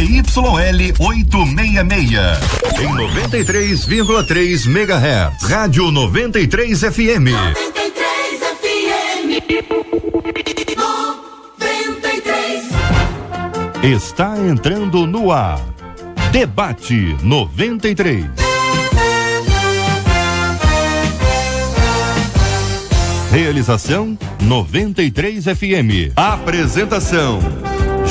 ZYL 866. Em 93,3 MHz. Rádio 93 FM. 93 FM. 93. Está entrando no ar. Debate 93. Realização 93 FM. Apresentação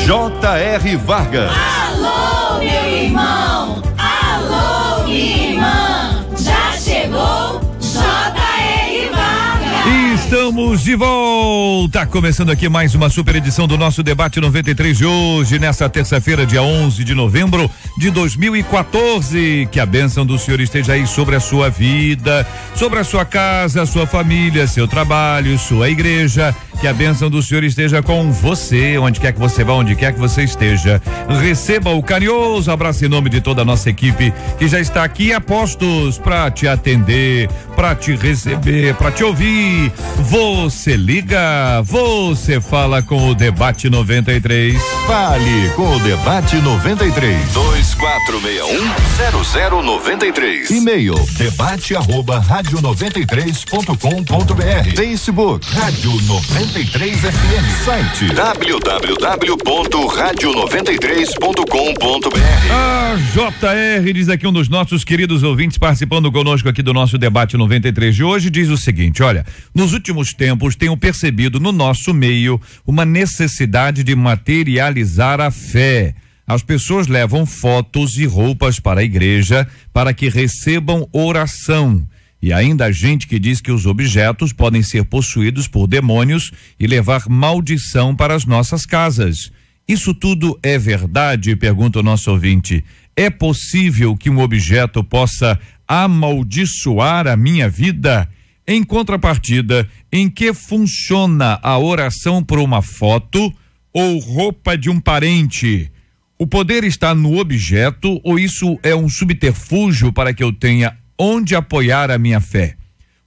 J.R. Vargas. Alô, meu irmão! Alô, minha irmã! Já chegou J.R. Vargas! Estamos de volta, começando aqui mais uma super edição do nosso Debate 93 de hoje, nessa terça-feira, dia 11 de novembro de 2014. Que a bênção do Senhor esteja aí sobre a sua vida, sobre a sua casa, a sua família, seu trabalho, sua igreja. Que a bênção do Senhor esteja com você, onde quer que você vá, onde quer que você esteja. Receba o carinhoso abraço em nome de toda a nossa equipe que já está aqui a postos para te atender, para te receber, para te ouvir. Você liga, você fala com o Debate 93. Fale com o Debate 93. 2461-0093. E-mail debate@radio93.com.br. Facebook Rádio 93 FM. Site www.radio93.com.br. A JR diz aqui, um dos nossos queridos ouvintes participando conosco aqui do nosso Debate 93 de hoje, diz o seguinte: olha, nos últimos tempos tenho percebido no nosso meio uma necessidade de materializar a fé. As pessoas levam fotos e roupas para a igreja para que recebam oração. E ainda há gente que diz que os objetos podem ser possuídos por demônios e levar maldição para as nossas casas. Isso tudo é verdade? Pergunta o nosso ouvinte. É possível que um objeto possa amaldiçoar a minha vida? Em contrapartida, em que funciona a oração por uma foto ou roupa de um parente? O poder está no objeto ou isso é um subterfúgio para que eu tenha onde apoiar a minha fé?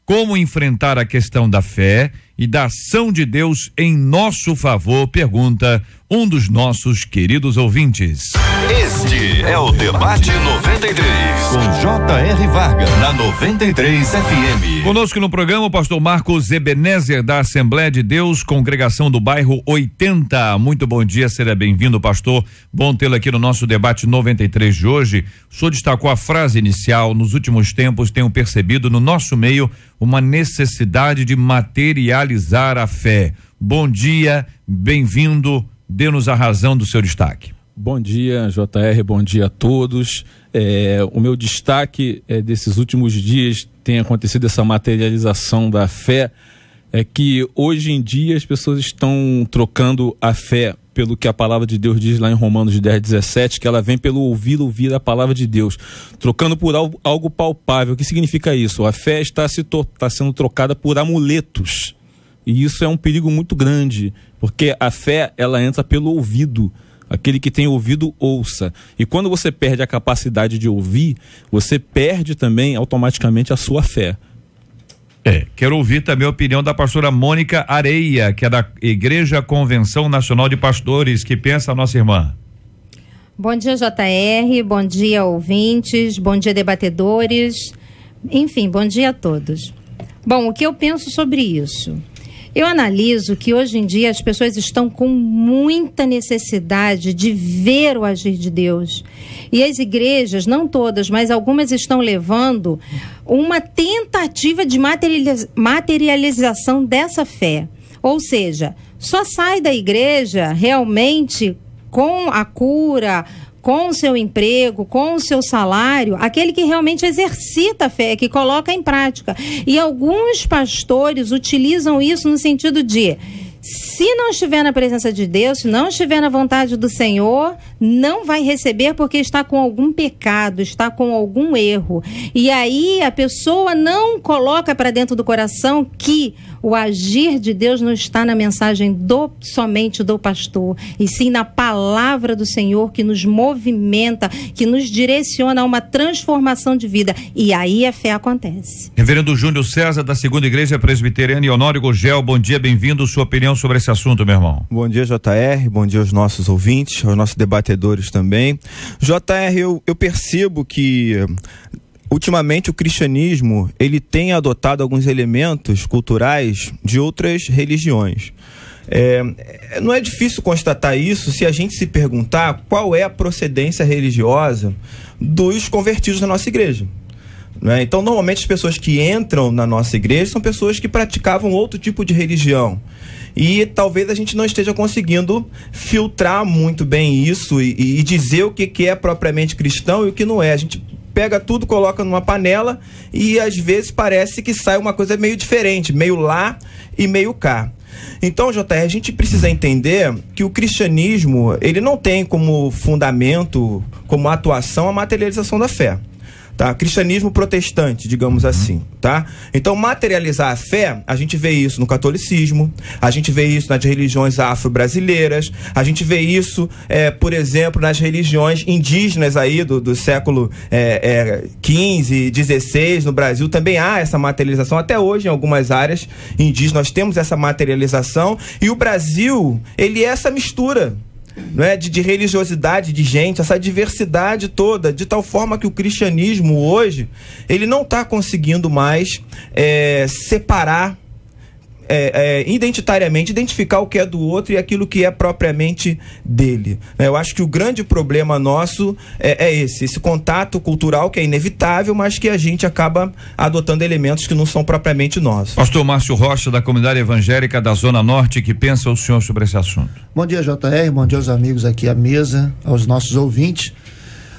Como enfrentar a questão da fé e da ação de Deus em nosso favor? Pergunta um dos nossos queridos ouvintes. Este é o Debate 93 com J.R. Vargas na 93 FM. Conosco no programa o pastor Marcos Ebenezer, da Assembleia de Deus, congregação do bairro 80. Muito bom dia, seja bem-vindo, pastor. Bom tê-lo aqui no nosso Debate 93 de hoje. O senhor destacou a frase inicial: nos últimos tempos tenho percebido no nosso meio uma necessidade de materializar a fé. Bom dia, bem-vindo, dê-nos a razão do seu destaque. Bom dia, JR, bom dia a todos. O meu destaque desses últimos dias tem acontecido essa materialização da fé, é que hoje em dia as pessoas estão trocando a fé pelo que a palavra de Deus diz lá em Romanos 10:17, que ela vem pelo ouvir a palavra de Deus, trocando por algo palpável. O que significa isso? A fé está sendo trocada por amuletos, e isso é um perigo muito grande, porque a fé, ela entra pelo ouvido. Aquele que tem ouvido, ouça. E quando você perde a capacidade de ouvir, você perde também automaticamente a sua fé. Quero ouvir também a opinião da pastora Mônica Areia, que é da Igreja Convenção Nacional de Pastores. Que pensa a nossa irmã? Bom dia, JR, bom dia, ouvintes, bom dia, debatedores, enfim, bom dia a todos. Bom, o que eu penso sobre isso? Eu analiso que hoje em dia as pessoas estão com muita necessidade de ver o agir de Deus. E as igrejas, não todas, mas algumas estão levando uma tentativa de materialização dessa fé. Ou seja, só sai da igreja realmente com a cura, com o seu emprego, com o seu salário, aquele que realmente exercita a fé, que coloca em prática. E alguns pastores utilizam isso no sentido de: se não estiver na presença de Deus, se não estiver na vontade do Senhor, não vai receber porque está com algum pecado, está com algum erro. E aí a pessoa não coloca para dentro do coração que o agir de Deus não está na mensagem somente do pastor, e sim na palavra do Senhor, que nos movimenta, que nos direciona a uma transformação de vida. E aí a fé acontece. Reverendo Júnior César, da Segunda Igreja Presbiteriana, e Honório Gugel, bom dia, bem-vindo. Sua opinião opinião sobre esse assunto, meu irmão? Bom dia, JR, bom dia aos nossos ouvintes, aos nossos debatedores também. JR, eu percebo que ultimamente o cristianismo, ele tem adotado alguns elementos culturais de outras religiões. Não é difícil constatar isso se a gente se perguntar qual é a procedência religiosa dos convertidos na nossa igreja. Né? Então, normalmente as pessoas que entram na nossa igreja são pessoas que praticavam outro tipo de religião. E talvez a gente não esteja conseguindo filtrar muito bem isso e dizer o que é propriamente cristão e o que não é. A gente pega tudo, coloca numa panela e às vezes parece que sai uma coisa meio diferente, meio lá e meio cá. Então, JR, a gente precisa entender que o cristianismo, ele não tem como fundamento, como atuação, a materialização da fé. Tá? Cristianismo protestante, digamos assim, tá? Então, materializar a fé, a gente vê isso no catolicismo, a gente vê isso nas religiões afro-brasileiras, a gente vê isso, por exemplo, nas religiões indígenas aí do século XV, XVI, no Brasil também há essa materialização, até hoje em algumas áreas indígenas nós temos essa materialização, e o Brasil, ele é essa mistura, não é? de religiosidade de gente, essa diversidade toda, de tal forma que o cristianismo hoje, ele não está conseguindo mais separar identitariamente, identificar o que é do outro e aquilo que é propriamente dele. Eu acho que o grande problema nosso é esse contato cultural que é inevitável, mas que a gente acaba adotando elementos que não são propriamente nossos. Pastor Márcio Rocha, da Comunidade Evangélica da Zona Norte, que pensa o senhor sobre esse assunto? Bom dia, JR, bom dia aos amigos aqui à mesa, aos nossos ouvintes.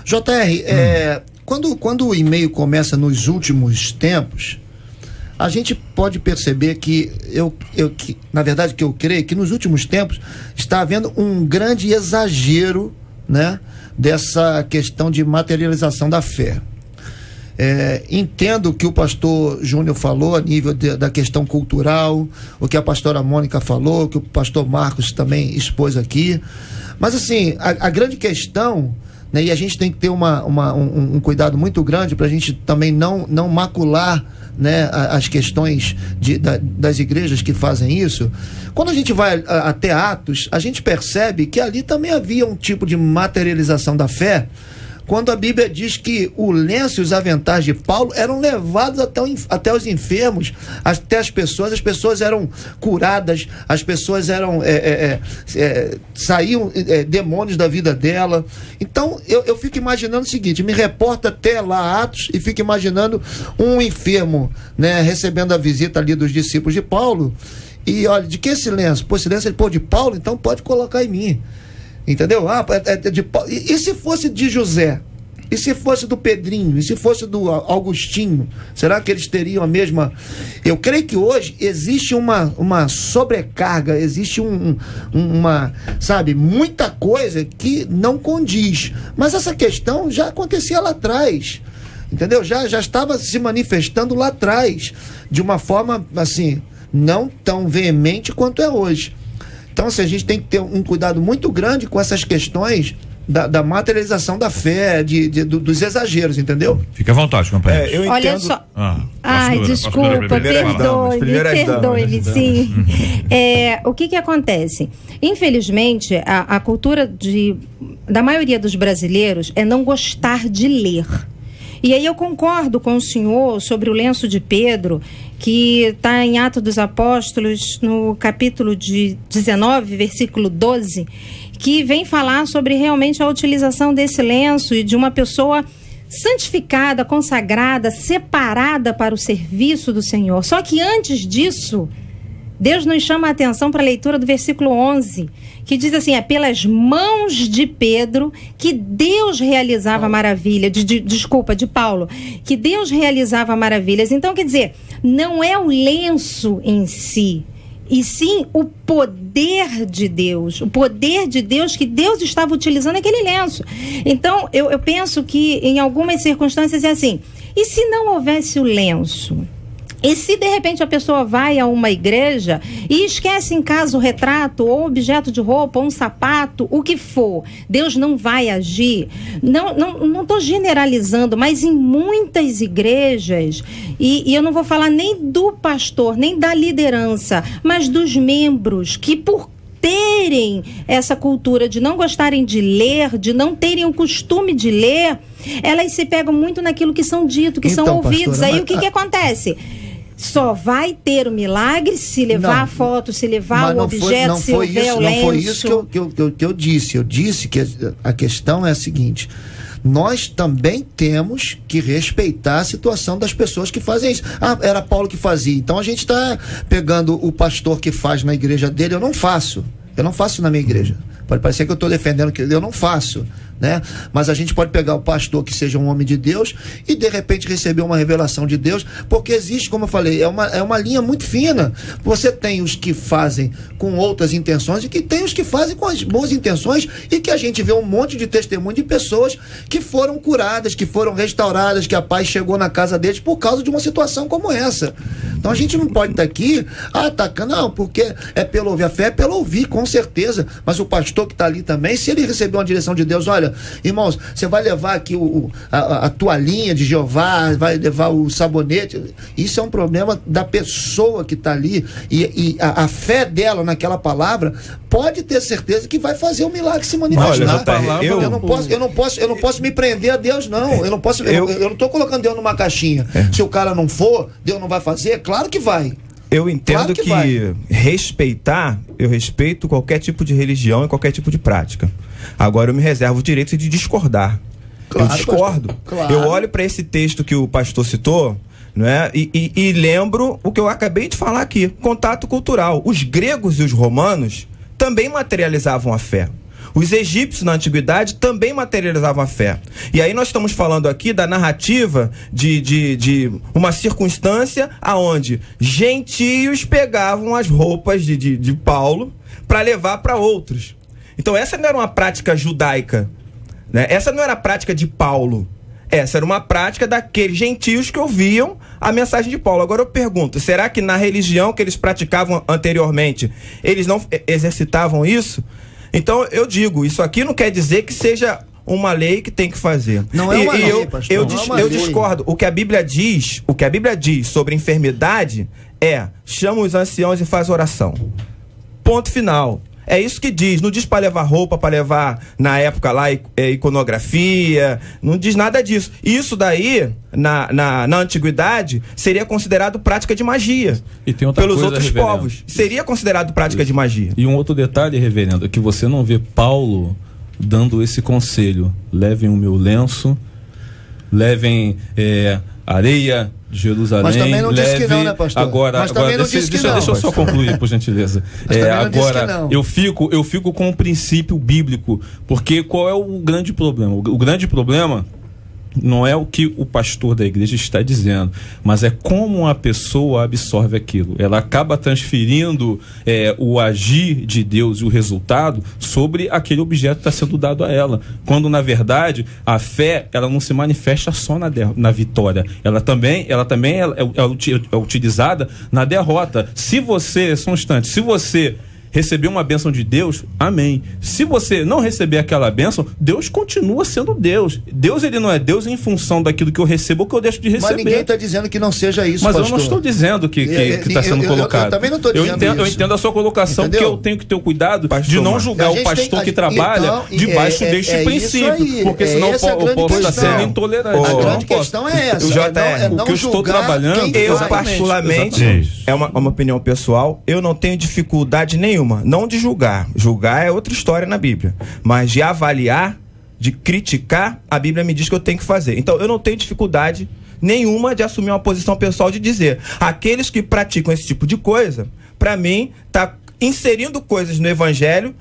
JR, quando o e-mail começa nos últimos tempos, a gente pode perceber que na verdade, que eu creio que nos últimos tempos está havendo um grande exagero, né, dessa questão de materialização da fé. Entendo o que o pastor Júnior falou a nível da questão cultural, o que a pastora Mônica falou, o que o pastor Marcos também expôs aqui, mas assim, a grande questão, né, e a gente tem que ter um cuidado muito grande para a gente também não macular, né, as questões das igrejas que fazem isso. Quando a gente vai até Atos, a gente percebe que ali também havia um tipo de materialização da fé, quando a Bíblia diz que o lenço e os aventais de Paulo eram levados até os enfermos, até as pessoas eram curadas, as pessoas eram saíam demônios da vida dela. Então eu fico imaginando o seguinte, me reporto até lá Atos e fico imaginando um enfermo, né, recebendo a visita ali dos discípulos de Paulo, e olha, de que esse lenço? Pô, esse lenço ele de Paulo, então pode colocar em mim. Entendeu? E se fosse de José? E se fosse do Pedrinho? E se fosse do Augustinho? Será que eles teriam a mesma? Eu creio que hoje existe uma sobrecarga, existe muita coisa que não condiz. Mas essa questão já acontecia lá atrás. Entendeu? Já estava se manifestando lá atrás, de uma forma, assim, não tão veemente quanto é hoje. Então, assim, a gente tem que ter um cuidado muito grande com essas questões da materialização da fé, dos exageros, entendeu? Fica à vontade, companheiro. Eu entendo... Olha só. Desculpa, perdoe-me, sim. O que acontece? Infelizmente, a cultura da maioria dos brasileiros é não gostar de ler. E aí eu concordo com o senhor sobre o lenço de Pedro, que está em Atos dos Apóstolos, no capítulo 19, versículo 12, que vem falar sobre realmente a utilização desse lenço e de uma pessoa santificada, consagrada, separada para o serviço do Senhor. Só que antes disso, Deus nos chama a atenção para a leitura do versículo 11, que diz assim, pelas mãos de Pedro que Deus realizava maravilhas, de Paulo, que Deus realizava maravilhas. Então, quer dizer, não é o lenço em si, e sim o poder de Deus que Deus estava utilizando aquele lenço. Então, eu penso que em algumas circunstâncias é assim, e se não houvesse o lenço? E se de repente a pessoa vai a uma igreja e esquece em casa o retrato, ou objeto de roupa, ou um sapato, o que for, Deus não vai agir? Não estou generalizando, mas em muitas igrejas, e eu não vou falar nem do pastor, nem da liderança, mas dos membros que por terem essa cultura de não gostarem de ler, de não terem o costume de ler, elas se pegam muito naquilo que são dito, que Então, são ouvidos. pastora, Aí o que acontece? Só vai ter o milagre se levar a foto, se levar o objeto, se houver o lenço. Não foi isso que eu disse. Eu disse que a questão é a seguinte: nós também temos que respeitar a situação das pessoas que fazem isso. Ah, era Paulo que fazia. Então a gente está pegando o pastor que faz na igreja dele. Eu não faço na minha igreja. Pode parecer que eu estou defendendo que eu não faço, né? Mas a gente pode pegar o pastor que seja um homem de Deus e de repente receber uma revelação de Deus, porque existe, como eu falei, é uma linha muito fina. Você tem os que fazem com outras intenções e que tem os que fazem com as boas intenções, e que a gente vê um monte de testemunho de pessoas que foram curadas, que foram restauradas, que a paz chegou na casa deles por causa de uma situação como essa. Então a gente não pode estar aqui atacando, não, porque é pelo ouvir. A fé é pelo ouvir, com certeza, mas o pastor que está ali também, se ele receber uma direção de Deus, olha, irmãos, você vai levar aqui a toalhinha de Jeová, vai levar o sabonete, isso é um problema da pessoa que está ali, e a fé dela naquela palavra pode ter certeza que vai fazer o milagre se manifestar. Olha, eu não posso me prender a Deus, não. Eu não estou colocando Deus numa caixinha. Se o cara não for, Deus não vai fazer? Claro que vai. Eu entendo que respeitar, eu respeito qualquer tipo de religião e qualquer tipo de prática. Agora eu me reservo o direito de discordar. Claro, eu discordo. Claro. Eu olho para esse texto que o pastor citou, não é? E lembro o que eu acabei de falar aqui: contato cultural. Os gregos e os romanos também materializavam a fé. Os egípcios na antiguidade também materializavam a fé. E aí nós estamos falando aqui da narrativa de uma circunstância aonde gentios pegavam as roupas de Paulo para levar para outros. Então essa não era uma prática judaica, né? Essa não era a prática de Paulo. Essa era uma prática daqueles gentios que ouviam a mensagem de Paulo. Agora eu pergunto, será que na religião que eles praticavam anteriormente, eles não exercitavam isso? Então eu digo, isso aqui não quer dizer que seja uma lei que tem que fazer. Não é uma lei, pastor. Eu discordo. O que a Bíblia diz sobre enfermidade é: chama os anciãos e faz oração. Ponto final. É isso que diz. Não diz para levar roupa, para levar, na época lá, iconografia. Não diz nada disso. Isso daí, na antiguidade, seria considerado prática de magia. E tem outra pelos coisa, outros reverendo. povos. Seria considerado prática de magia. E um outro detalhe, reverendo, é que você não vê Paulo dando esse conselho: levem o meu lenço, levem areia de Jerusalém. Mas também não disse que não, né, pastor? Agora deixa eu só concluir, por gentileza. Agora, eu fico com o princípio bíblico, porque qual é o grande problema? O grande problema não é o que o pastor da igreja está dizendo, mas é como a pessoa absorve aquilo. Ela acaba transferindo o agir de Deus e o resultado sobre aquele objeto que está sendo dado a ela, quando na verdade a fé, ela não se manifesta só na vitória, ela também é utilizada na derrota. Se você receber uma bênção de Deus, amém. Se você não receber aquela bênção, Deus continua sendo Deus. Deus, ele não é Deus em função daquilo que eu recebo ou que eu deixo de receber. Mas ninguém está dizendo que não seja isso, mas pastor. Eu não estou dizendo que está sendo colocado. Eu também não estou dizendo isso. Eu entendo a sua colocação, entendeu? que eu tenho que ter o cuidado pastor, de não julgar o pastor que trabalha debaixo deste princípio, porque senão eu posso estar sendo intolerante. A grande questão é essa. O que eu estou trabalhando, eu particularmente, é uma opinião pessoal, eu não tenho dificuldade nenhuma, não de julgar. Julgar é outra história na Bíblia, mas de avaliar, de criticar, a Bíblia me diz que eu tenho que fazer. Então eu não tenho dificuldade nenhuma de assumir uma posição pessoal de dizer: aqueles que praticam esse tipo de coisa, para mim, tá inserindo coisas no Evangelho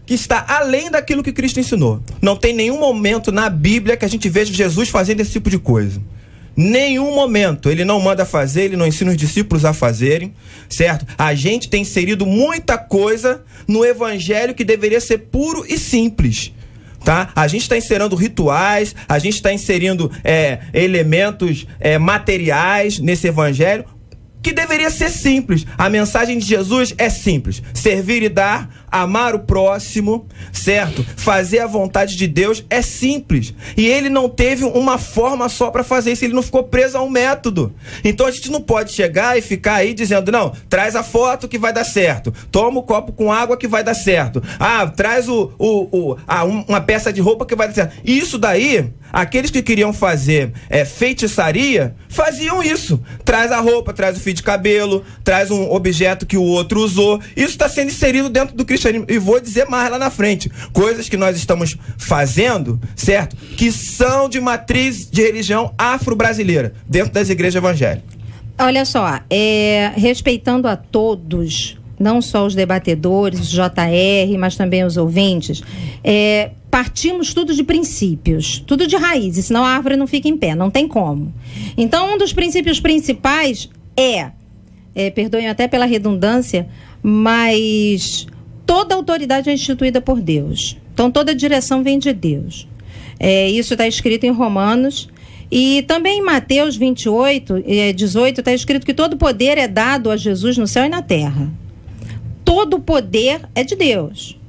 que está além daquilo que Cristo ensinou. Não tem nenhum momento na Bíblia que a gente veja Jesus fazendo esse tipo de coisa. Nenhum momento. Ele não manda fazer, ele não ensina os discípulos a fazerem, certo? A gente tem inserido muita coisa no Evangelho que deveria ser puro e simples, tá? A gente está inserindo rituais, a gente está inserindo elementos materiais nesse Evangelho. que deveria ser simples. A mensagem de Jesus é simples: servir e dar, amar o próximo, certo? Fazer a vontade de Deus é simples. E ele não teve uma forma só para fazer isso, ele não ficou preso a um método. Então a gente não pode chegar e ficar aí dizendo, não, traz a foto que vai dar certo, toma o copo com água que vai dar certo, traz uma peça de roupa que vai dar certo. E isso daí, aqueles que queriam fazer feitiçaria, faziam isso. Traz a roupa, traz o fio de cabelo, traz um objeto que o outro usou. Isso está sendo inserido dentro do cristianismo. E vou dizer mais lá na frente, coisas que nós estamos fazendo, certo? Que são de matriz de religião afro-brasileira, dentro das igrejas evangélicas. Olha só, respeitando a todos, não só os debatedores, JR, mas também os ouvintes, partimos tudo de princípios, tudo de raízes, senão a árvore não fica em pé, não tem como. Então, um dos princípios principais perdoem até pela redundância, mas toda autoridade é instituída por Deus. Então, toda direção vem de Deus. Isso está escrito em Romanos. E também em Mateus 28, 18, está escrito que todo poder é dado a Jesus no céu e na terra. Todo poder é de Deus.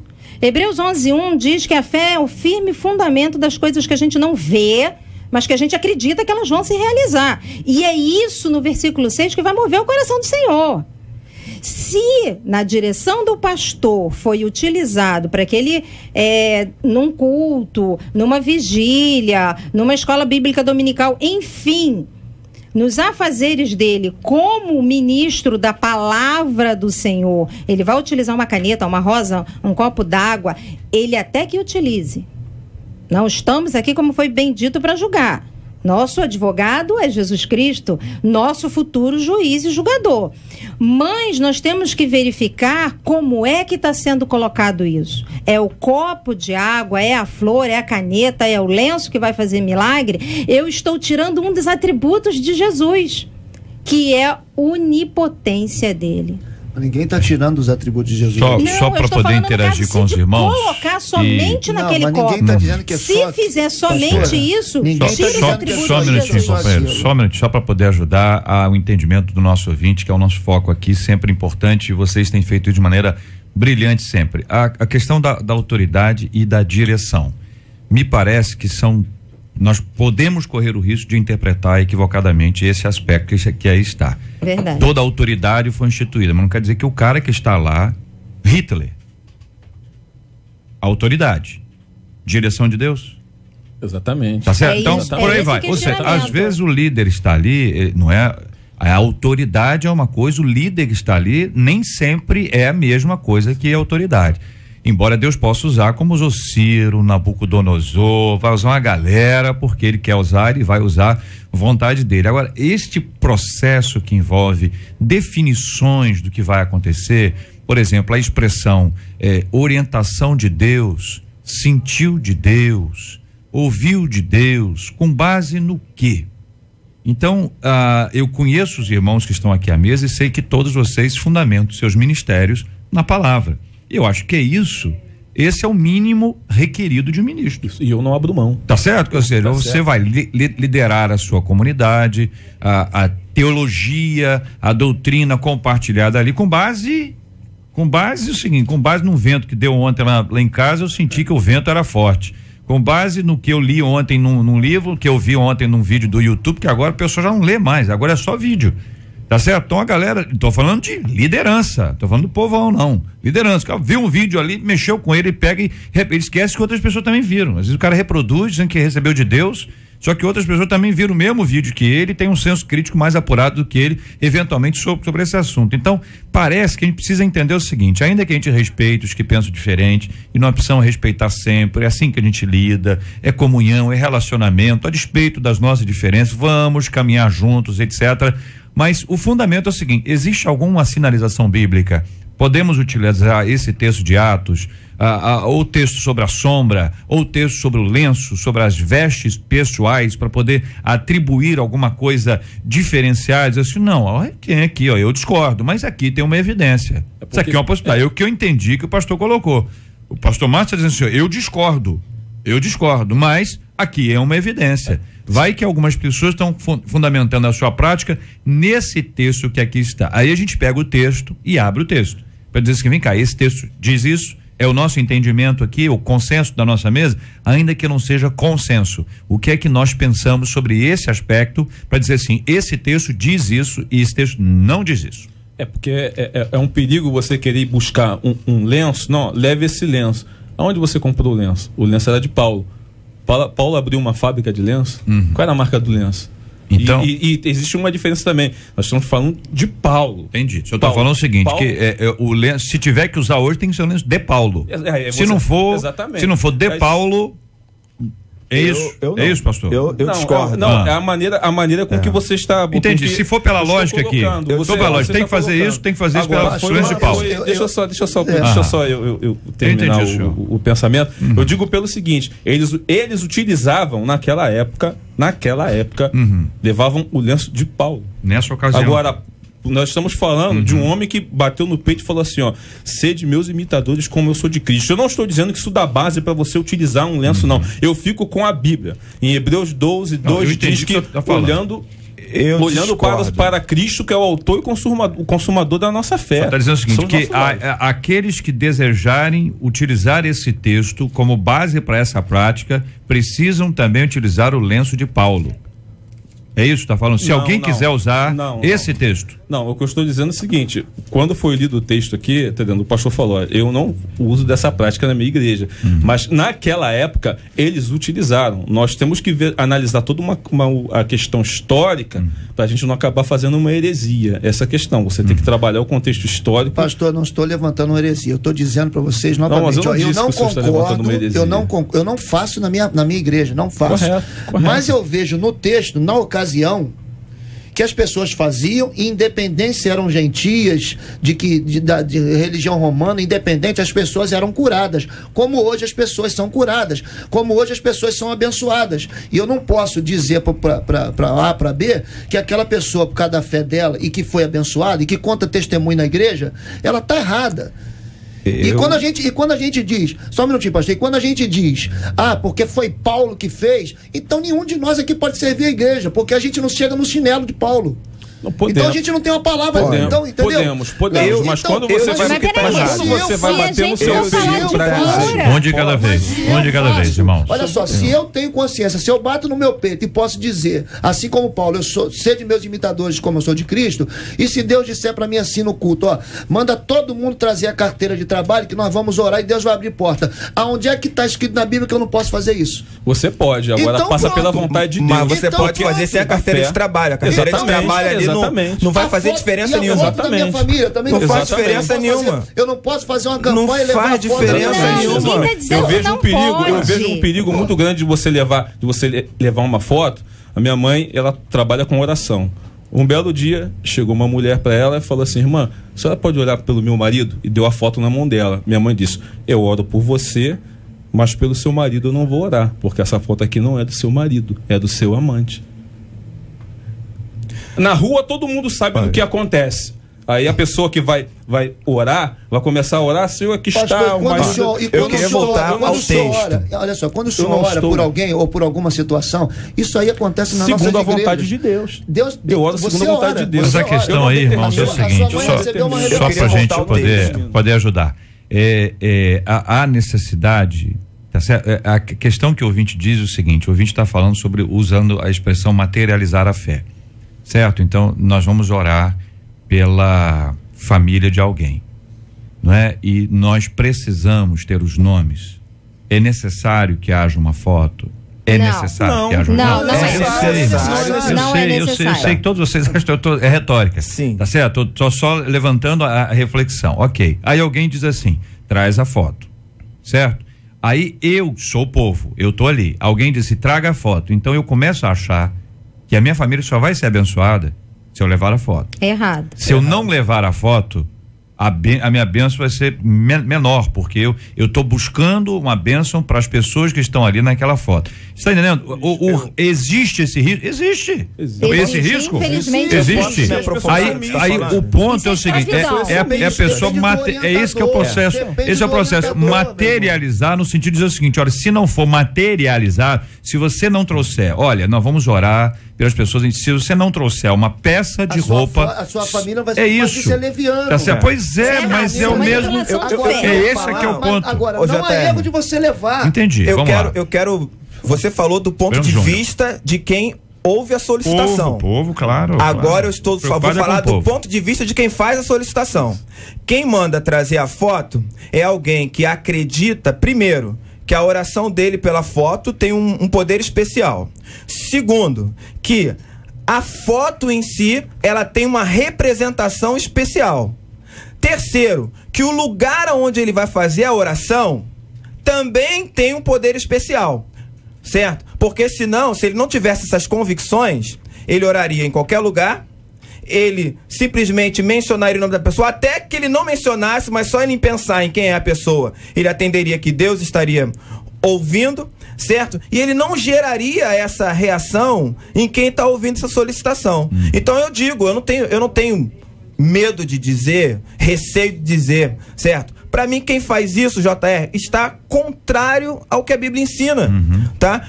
Hebreus 11:1 diz que a fé é o firme fundamento das coisas que a gente não vê, mas que a gente acredita que elas vão se realizar. E é isso, no versículo 6, que vai mover o coração do Senhor. Se na direção do pastor foi utilizado para que ele, num culto, numa vigília, numa escola bíblica dominical, enfim, nos afazeres dele, como ministro da palavra do Senhor, ele vai utilizar uma caneta, uma rosa, um copo d'água, ele até que utilize. Não estamos aqui, como foi bem dito, para julgar. Nosso advogado é Jesus Cristo, nosso futuro juiz e julgador. Mas nós temos que verificar como é que está sendo colocado isso. É o copo de água, é a flor, é a caneta, é o lenço que vai fazer milagre? Eu estou tirando um dos atributos de Jesus, que é a onipotência dele. Ninguém está tirando os atributos de Jesus. Só para poder interagir com os irmãos. Colocar somente naquele copo. Tá dizendo que se fizer somente isso, tire os atributos só um minutinho, companheiro. Só um minutinho, só para poder ajudar ao entendimento do nosso ouvinte, que é o nosso foco aqui, sempre importante, e vocês têm feito de maneira brilhante sempre. A questão da autoridade e da direção. Me parece que nós podemos correr o risco de interpretar equivocadamente esse aspecto que aí está. Verdade. Toda a autoridade foi instituída, mas não quer dizer que o cara que está lá, Hitler, autoridade, direção de Deus. Exatamente. Tá certo? Então, por aí vai. Ou seja, às vezes o líder está ali, não é? A autoridade é uma coisa, o líder que está ali nem sempre é a mesma coisa que a autoridade. Embora Deus possa usar, como usou Ciro, Nabucodonosor, vai usar uma galera, porque ele quer usar e vai usar vontade dele. Agora, este processo que envolve definições do que vai acontecer, por exemplo, a expressão orientação de Deus, sentiu de Deus, ouviu de Deus, com base no quê? Então, eu conheço os irmãos que estão aqui à mesa e sei que todos vocês fundamentam seus ministérios na palavra. Eu acho que esse é o mínimo requerido de um ministro. E eu não abro mão. Tá certo? Ou seja, você vai liderar a sua comunidade, a teologia, a doutrina compartilhada ali com base o seguinte, com base num vento que deu ontem lá em casa, eu senti que o vento era forte. Com base no que eu li ontem num livro, que eu vi ontem num vídeo do YouTube, que agora o pessoal já não lê mais, agora é só vídeo. Tá certo? Então a galera, tô falando de liderança, tô falando do povão não, liderança, o cara viu um vídeo ali, mexeu com ele, pega e ele esquece que outras pessoas também viram, às vezes o cara reproduz, dizendo que recebeu de Deus, só que outras pessoas também viram o mesmo vídeo que ele, tem um senso crítico mais apurado do que ele, eventualmente sobre esse assunto. Então parece que a gente precisa entender o seguinte, ainda que a gente respeite os que pensam diferente, e nós precisamos respeitar sempre, é assim que a gente lida, é comunhão, é relacionamento, a despeito das nossas diferenças, vamos caminhar juntos, etc. Mas o fundamento é o seguinte, existe alguma sinalização bíblica? Podemos utilizar esse texto de Atos, ou o texto sobre a sombra, ou o texto sobre o lenço, sobre as vestes pessoais, para poder atribuir alguma coisa diferenciada? Assim, não, aqui, eu discordo, mas aqui tem uma evidência. Isso aqui é uma possibilidade. É o que eu entendi que o pastor colocou. O pastor Márcio está dizendo assim, eu discordo, mas aqui é uma evidência. Vai que algumas pessoas estão fundamentando a sua prática nesse texto que aqui está. Aí a gente pega o texto e abre o texto para dizer assim, vem cá, esse texto diz isso, é o nosso entendimento aqui, o consenso da nossa mesa, ainda que não seja consenso. O que é que nós pensamos sobre esse aspecto para dizer assim, esse texto diz isso e esse texto não diz isso? É porque é um perigo você querer ir buscar um lenço. Não, leve esse lenço. Aonde você comprou o lenço? O lenço era de Paulo. Paulo abriu uma fábrica de lenço. Qual era a marca do lenço? Então, e existe uma diferença também. Nós estamos falando de Paulo. Entendi. O senhor está falando o seguinte, Paulo, que o lenço, se tiver que usar hoje, tem que ser o lenço de Paulo. Se não for de Paulo, é isso. É isso, pastor? Eu discordo. É a maneira com que você está... Entendi. Se for pela lógica aqui, tem que fazer isso, tem que fazer isso pela influência de Paulo. Deixa eu só terminar o pensamento. Eu digo pelo seguinte, eles utilizavam naquela época, levavam o lenço de Paulo. Nessa ocasião. Agora, nós estamos falando de um homem que bateu no peito e falou assim, ó, sede meus imitadores como eu sou de Cristo. Eu não estou dizendo que isso dá base para você utilizar um lenço, não. Eu fico com a Bíblia. Em Hebreus 12, 2 diz que olhando para Cristo, que é o autor e o consumador da nossa fé. Está dizendo o seguinte, que aqueles que desejarem utilizar esse texto como base para essa prática, precisam também utilizar o lenço de Paulo. É isso que está falando? Se alguém quiser usar esse texto. Não, o que eu estou dizendo é o seguinte, quando foi lido o texto aqui, entendendo? O pastor falou, eu não uso dessa prática na minha igreja, mas naquela época eles utilizaram. Nós temos que analisar toda a questão histórica para a gente não acabar fazendo uma heresia. Essa questão, você tem que trabalhar o contexto histórico. Pastor, não estou levantando uma heresia, eu estou dizendo para vocês novamente, eu não concordo, eu não faço na minha igreja, não faço. Correto. Mas eu vejo no texto, na ocasião, que as pessoas faziam, independente se eram gentias, de religião romana, independente, as pessoas eram curadas, como hoje as pessoas são curadas, como hoje as pessoas são abençoadas. E eu não posso dizer para A, para B, que aquela pessoa, por causa da fé dela, e que foi abençoada, e que conta testemunho na igreja, ela está errada. E quando a gente diz, só um minutinho, pastor, e quando a gente diz, porque foi Paulo que fez, então nenhum de nós aqui pode servir a igreja, porque a gente não chega no chinelo de Paulo. Então a gente não tem uma palavra. Então, entendeu? Podemos, mas quando você vai bater no seu um de cada vez, irmãos. Olha só, se eu tenho consciência, se eu bato no meu peito e posso dizer, assim como Paulo, eu sou de meus imitadores como eu sou de Cristo, e se Deus disser para mim assim no culto, manda todo mundo trazer a carteira de trabalho que nós vamos orar e Deus vai abrir porta. Aonde é que está escrito na Bíblia que eu não posso fazer isso? Você pode, agora então, passa pela vontade de Deus. Mas você pode fazer sem a carteira de trabalho. A carteira de trabalho ali não vai fazer diferença nenhuma. Exatamente. Família, também não faz diferença nenhuma. Eu não posso fazer uma campanha e levar. Não faz diferença nenhuma. Eu vejo um perigo muito grande de você levar uma foto. A minha mãe, ela trabalha com oração. Um belo dia, chegou uma mulher para ela e falou assim, irmã, a senhora pode orar pelo meu marido? E deu a foto na mão dela. Minha mãe disse, eu oro por você, mas pelo seu marido eu não vou orar, porque essa foto aqui não é do seu marido, é do seu amante. Na rua todo mundo sabe do que acontece. Aí a pessoa que vai orar, vai começar a orar, Senhor, aqui está o marido. Eu queria voltar ao texto. Olha só, quando o senhor ora por alguém ou por alguma situação, isso aí acontece na nossa igreja. Segundo a vontade de Deus. Eu oro segundo a vontade de Deus. Mas a questão aí, irmãos, é o seguinte, só para a gente poder ajudar. A necessidade, tá certo? A questão que o ouvinte diz é o seguinte, o ouvinte está falando sobre, usando a expressão materializar a fé. Certo? Então, nós vamos orar pela família de alguém, não é? E nós precisamos ter os nomes. É necessário que haja uma foto? É necessário que haja uma foto? Não é necessário. Eu sei que todos vocês acham que é retórica. Sim. Tá certo? Tô só levantando a reflexão. Ok. Aí alguém diz assim, traz a foto. Certo? Aí eu sou o povo, eu tô ali. Alguém disse, traga a foto. Então eu começo a achar que a minha família só vai ser abençoada se eu levar a foto. É errado. Se eu não levar a foto, a minha bênção vai ser menor, porque eu estou buscando uma bênção para as pessoas que estão ali naquela foto. Você está entendendo? Existe esse risco? Existe. Esse risco? Infelizmente, existe. Aí o ponto é o seguinte, é a pessoa, é esse que é o processo, esse é o processo, materializar no sentido de dizer o seguinte, olha, se não for materializar, se você não trouxer, olha, nós vamos orar pelas pessoas, se você não trouxer uma peça de roupa, a sua família vai ser leviano. Tá certo? Pois é, mas é o mesmo, esse aqui é o ponto. Agora, não há erro de você levar. Entendi, eu quero, você falou do ponto de vista de quem ouve a solicitação. Povo, claro. Agora eu vou falar do ponto de vista de quem faz a solicitação. Quem manda trazer a foto é alguém que acredita, primeiro, que a oração dele pela foto tem um poder especial. Segundo, que a foto em si, ela tem uma representação especial. Terceiro, que o lugar onde ele vai fazer a oração também tem um poder especial. Certo? Porque senão, se ele não tivesse essas convicções, ele oraria em qualquer lugar, ele simplesmente mencionaria o nome da pessoa, até que ele não mencionasse, mas só ele pensar em quem é a pessoa, ele atenderia que Deus estaria ouvindo, certo? E ele não geraria essa reação em quem está ouvindo essa solicitação. Então eu digo, eu não tenho medo de dizer, receio de dizer, certo? Para mim, quem faz isso, JR, está contrário ao que a Bíblia ensina, tá?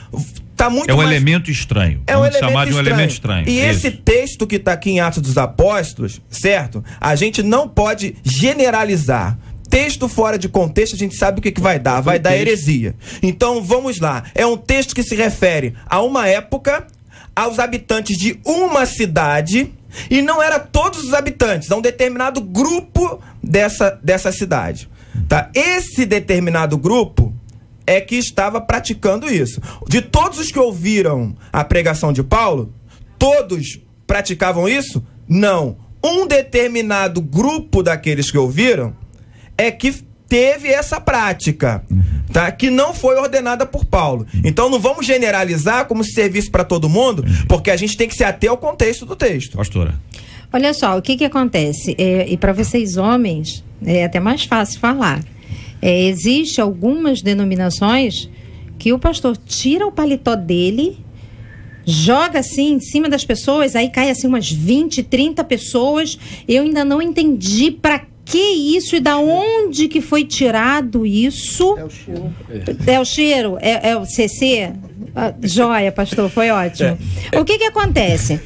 Tá muito elemento estranho. Vamos chamar de um elemento estranho. E esse texto que está aqui em Atos dos Apóstolos, certo? A gente não pode generalizar. Texto fora de contexto, a gente sabe o que vai dar. Vai dar heresia. Então, vamos lá. É um texto que se refere a uma época, aos habitantes de uma cidade, e não era todos os habitantes, a um determinado grupo dessa cidade. Tá? Esse determinado grupo é que estava praticando isso. De todos os que ouviram a pregação de Paulo, todos praticavam isso? Não. Um determinado grupo daqueles que ouviram é que teve essa prática, tá? Que não foi ordenada por Paulo. Então não vamos generalizar como se servisse para todo mundo, porque a gente tem que se ater ao contexto do texto. Pastora. Olha só, o que acontece? E para vocês homens, é até mais fácil falar. Existe algumas denominações que o pastor tira o paletó dele, joga assim em cima das pessoas, aí cai assim umas 20, 30 pessoas. Eu ainda não entendi para que isso e da onde que foi tirado isso. É o cheiro. É o cheiro? É o CC? Joia, pastor, foi ótimo. O que acontece?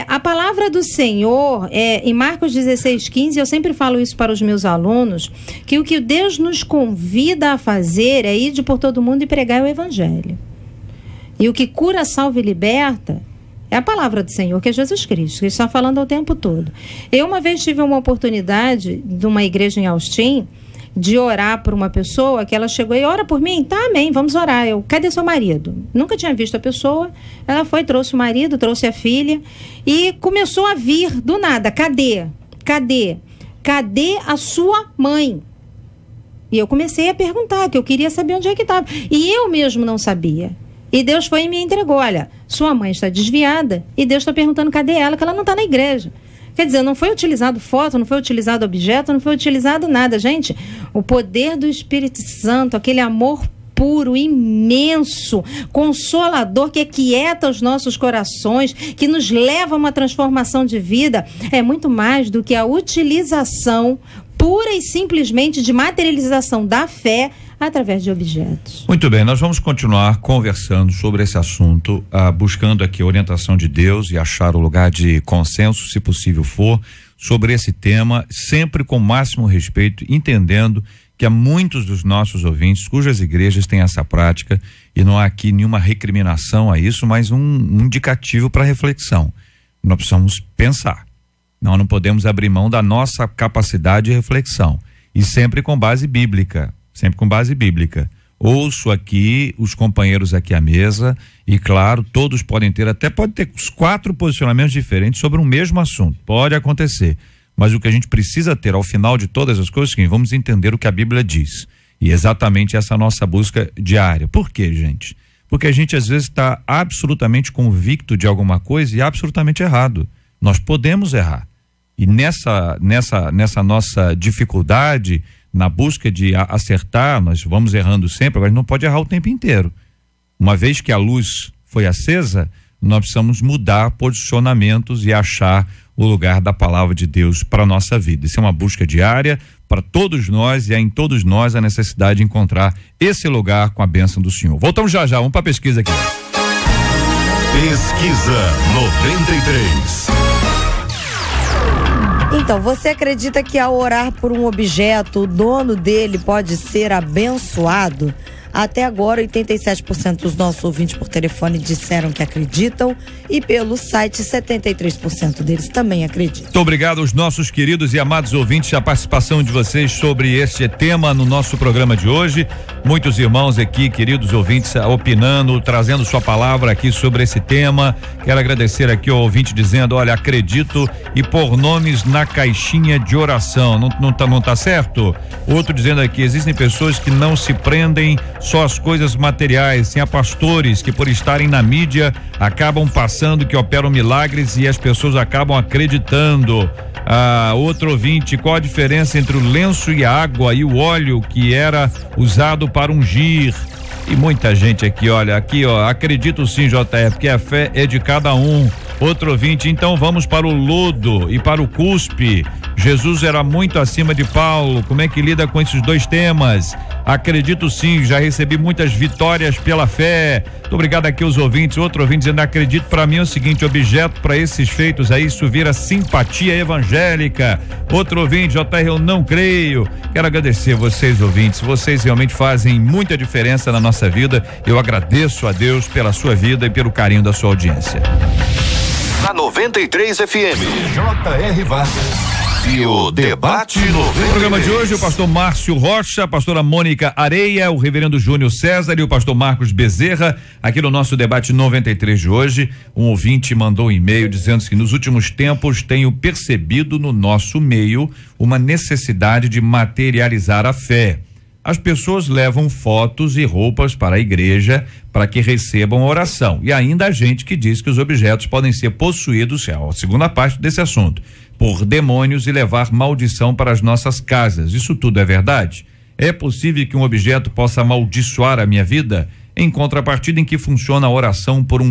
A palavra do Senhor, em Marcos 16:15, eu sempre falo isso para os meus alunos, que o que Deus nos convida a fazer é ir por todo mundo e pregar o Evangelho. E o que cura, salva e liberta é a palavra do Senhor, que é Jesus Cristo, que está falando o tempo todo. Eu uma vez tive uma oportunidade de uma igreja em Austin, de orar por uma pessoa, que ela chegou e ora por mim? Tá, amém, vamos orar. Eu, cadê seu marido? Nunca tinha visto a pessoa. Ela foi, trouxe o marido, trouxe a filha e começou a vir do nada. Cadê a sua mãe? E eu comecei a perguntar, que eu queria saber onde é que estava. E eu mesmo não sabia. E Deus foi e me entregou. Olha, sua mãe está desviada e Deus está perguntando cadê ela, que ela não está na igreja. Quer dizer, não foi utilizado foto, não foi utilizado objeto, não foi utilizado nada. Gente, o poder do Espírito Santo, aquele amor puro, imenso, consolador, que aquieta os nossos corações, que nos leva a uma transformação de vida, é muito mais do que a utilização pura e simplesmente de materialização da fé através de objetos. Muito bem, nós vamos continuar conversando sobre esse assunto, buscando aqui a orientação de Deus e achar o lugar de consenso, se possível for, sobre esse tema, sempre com o máximo respeito, entendendo que há muitos dos nossos ouvintes cujas igrejas têm essa prática e não há aqui nenhuma recriminação a isso, mas um indicativo para reflexão. Nós precisamos pensar. Nós não podemos abrir mão da nossa capacidade de reflexão e sempre com base bíblica. Sempre com base bíblica. Ouço aqui os companheiros aqui à mesa e, claro, todos pode ter os 4 posicionamentos diferentes sobre um mesmo assunto. Pode acontecer. Mas o que a gente precisa ter ao final de todas as coisas é que vamos entender o que a Bíblia diz. E exatamente essa nossa busca diária. Por quê, gente? Porque a gente às vezes está absolutamente convicto de alguma coisa e absolutamente errado. Nós podemos errar. E nessa nossa dificuldade, na busca de acertar, nós vamos errando sempre, agora a gente não pode errar o tempo inteiro. Uma vez que a luz foi acesa, nós precisamos mudar posicionamentos e achar o lugar da palavra de Deus para a nossa vida. Isso é uma busca diária para todos nós, e é em todos nós a necessidade de encontrar esse lugar com a bênção do Senhor. Voltamos já, vamos para a pesquisa aqui. Pesquisa 93. Então, você acredita que ao orar por um objeto, o dono dele pode ser abençoado? Até agora, 87% dos nossos ouvintes por telefone disseram que acreditam, e pelo site 73% deles também acreditam. Muito obrigado aos nossos queridos e amados ouvintes, a participação de vocês sobre este tema no nosso programa de hoje. Muitos irmãos aqui, queridos ouvintes, opinando, trazendo sua palavra aqui sobre esse tema. Quero agradecer aqui ao ouvinte dizendo: olha, acredito, e pôr nomes na caixinha de oração. Não tá certo? Outro dizendo aqui: existem pessoas que não se prendem só às coisas materiais, tem pastores que, por estarem na mídia, acabam passando que operam milagres e as pessoas acabam acreditando. Outro ouvinte: qual a diferença entre o lenço e a água e o óleo que era usado para ungir? E muita gente aqui, olha, aqui ó, acredito sim, JF, porque a fé é de cada um. Outro ouvinte: então vamos para o lodo e para o cuspe. Jesus era muito acima de Paulo, como é que lida com esses dois temas? Acredito sim, já recebi muitas vitórias pela fé. Muito obrigado aqui aos ouvintes. Outro ouvinte dizendo: acredito, para mim é o seguinte, objeto para esses feitos aí, isso vira simpatia evangélica. Outro ouvinte: JR, eu não creio. Quero agradecer vocês, ouvintes, vocês realmente fazem muita diferença na nossa vida. Eu agradeço a Deus pela sua vida e pelo carinho da sua audiência. Na 93 FM, J.R. Vargas. E o Debate 93. No programa de hoje, o pastor Márcio Rocha, a pastora Mônica Areia, o reverendo Júnior César e o pastor Marcos Bezerra, aqui no nosso Debate 93 de hoje. Um ouvinte mandou um e-mail dizendo que nos últimos tempos tenho percebido no nosso meio uma necessidade de materializar a fé. As pessoas levam fotos e roupas para a igreja para que recebam oração. E ainda há gente que diz que os objetos podem ser possuídos, é a segunda parte desse assunto, por demônios e levar maldição para as nossas casas. Isso tudo é verdade? É possível que um objeto possa amaldiçoar a minha vida? Em contrapartida, em que funciona a oração por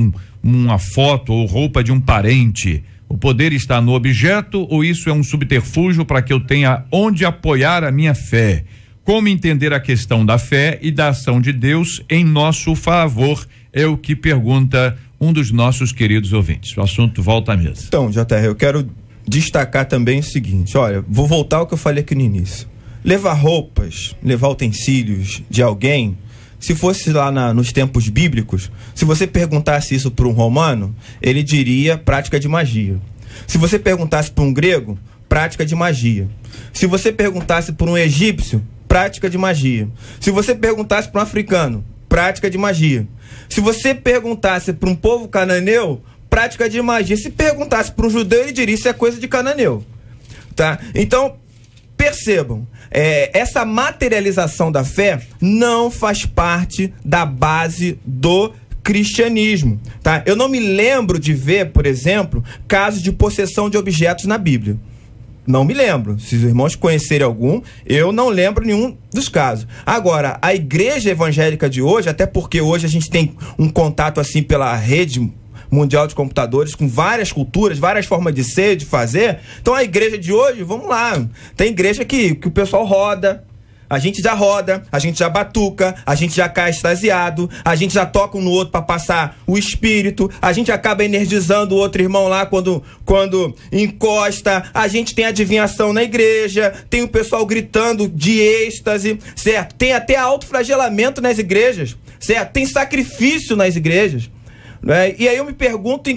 uma foto ou roupa de um parente? O poder está no objeto ou isso é um subterfúgio para que eu tenha onde apoiar a minha fé? Como entender a questão da fé e da ação de Deus em nosso favor? É o que pergunta um dos nossos queridos ouvintes. O assunto volta à mesa. Então, JR, eu quero destacar também o seguinte, olha, vou voltar ao que eu falei aqui no início. Levar roupas, levar utensílios de alguém, se fosse lá nos tempos bíblicos, se você perguntasse isso para um romano, ele diria prática de magia. Se você perguntasse para um grego, prática de magia. Se você perguntasse para um egípcio, prática de magia. Se você perguntasse para um africano, prática de magia. Se você perguntasse para um povo cananeu, prática de magia. Se perguntasse para um judeu, ele diria: isso é coisa de cananeu, tá? Então, percebam, essa materialização da fé não faz parte da base do cristianismo, tá? Eu não me lembro de ver, por exemplo, casos de possessão de objetos na Bíblia. Não me lembro. Se os irmãos conhecerem algum, eu não lembro nenhum dos casos. Agora, a igreja evangélica de hoje, até porque hoje a gente tem um contato assim pela rede mundial de computadores, com várias culturas, várias formas de ser, de fazer. Então a igreja de hoje, vamos lá, tem igreja que o pessoal roda, a gente já roda, a gente já batuca, a gente já cai extasiado, a gente já toca um no outro para passar o espírito, a gente acaba energizando o outro irmão lá quando encosta, a gente tem adivinhação na igreja, tem o pessoal gritando de êxtase, certo? Tem até autoflagelamento nas igrejas, certo? Tem sacrifício nas igrejas, né? E aí eu me pergunto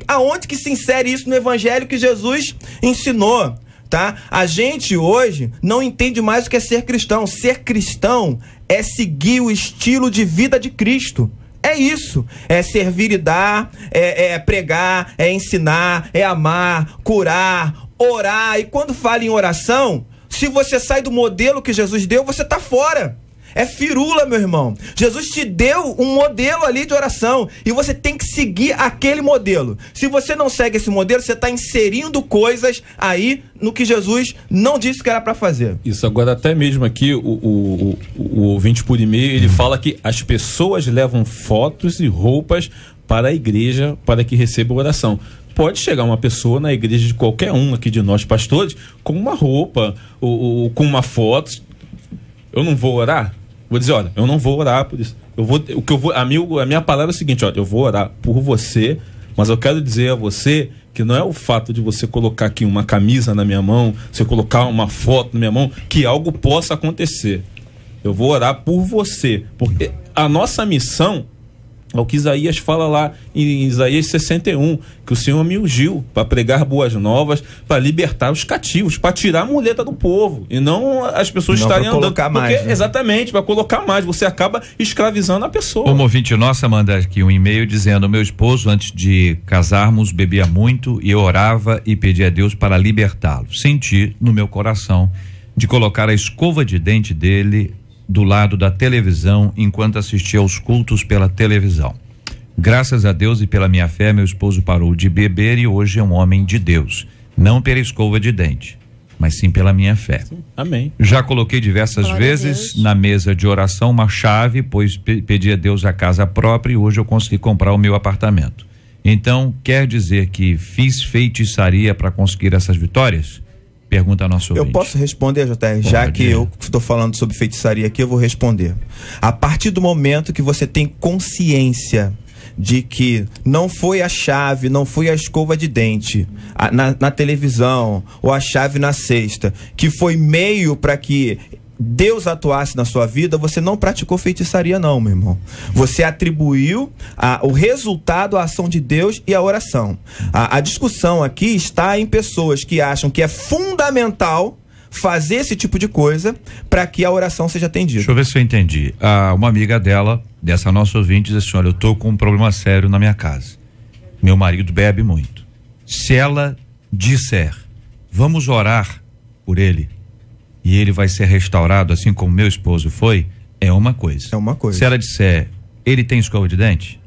aonde que se insere isso no evangelho que Jesus ensinou? Tá? A gente hoje não entende mais o que é ser cristão. Ser cristão é seguir o estilo de vida de Cristo. É isso. É servir e dar, é pregar, é ensinar, é amar, curar, orar. E quando fala em oração, se você sai do modelo que Jesus deu, você está fora. É firula, meu irmão. Jesus te deu um modelo ali de oração e você tem que seguir aquele modelo. Se você não segue esse modelo, você está inserindo coisas aí no que Jesus não disse que era para fazer. Isso, agora até mesmo aqui o ouvinte por e-mail, ele fala que as pessoas levam fotos e roupas para a igreja para que receba oração. Pode chegar uma pessoa na igreja de qualquer um aqui de nós pastores com uma roupa ou com uma foto. Eu não vou orar? Vou dizer, olha, eu não vou orar por isso. A minha palavra é o seguinte, olha, eu vou orar por você, mas eu quero dizer a você que não é o fato de você colocar aqui uma camisa na minha mão, você colocar uma foto na minha mão, que algo possa acontecer. Eu vou orar por você, porque a nossa missão é o que Isaías fala lá em Isaías 61, que o Senhor me ungiu para pregar boas novas, para libertar os cativos, para tirar a muleta do povo, e não as pessoas estarem andando. Colocar mais, né? Exatamente, para colocar mais, você acaba escravizando a pessoa. Uma ouvinte nossa manda aqui um e-mail dizendo: meu esposo, antes de casarmos, bebia muito e eu orava e pedia a Deus para libertá-lo. Senti no meu coração de colocar a escova de dente dele do lado da televisão enquanto assistia aos cultos pela televisão. Graças a Deus e pela minha fé, meu esposo parou de beber e hoje é um homem de Deus, não pela escova de dente, mas sim pela minha fé. Sim. Amém. Já coloquei diversas Glória vezes na mesa de oração uma chave, pois pedi a Deus a casa própria e hoje eu consegui comprar o meu apartamento. Então, quer dizer que fiz feitiçaria para conseguir essas vitórias? Pergunta a nosso ouvinte. Eu posso responder, JR, já que eu estou falando sobre feitiçaria aqui, eu vou responder. A partir do momento que você tem consciência de que não foi a chave, não foi a escova de dente na televisão ou a chave na cesta, que foi meio para que Deus atuasse na sua vida, você não praticou feitiçaria não, meu irmão. Você atribuiu o resultado à ação de Deus e à oração. A discussão aqui está em pessoas que acham que é fundamental fazer esse tipo de coisa para que a oração seja atendida. Deixa eu ver se eu entendi. Uma amiga dela, dessa nossa ouvinte, diz assim: olha, eu tô com um problema sério na minha casa. Meu marido bebe muito. Se ela disser, vamos orar por ele, e ele vai ser restaurado assim como meu esposo foi, é uma coisa. É uma coisa. Se ela disser, ele tem escova de dente?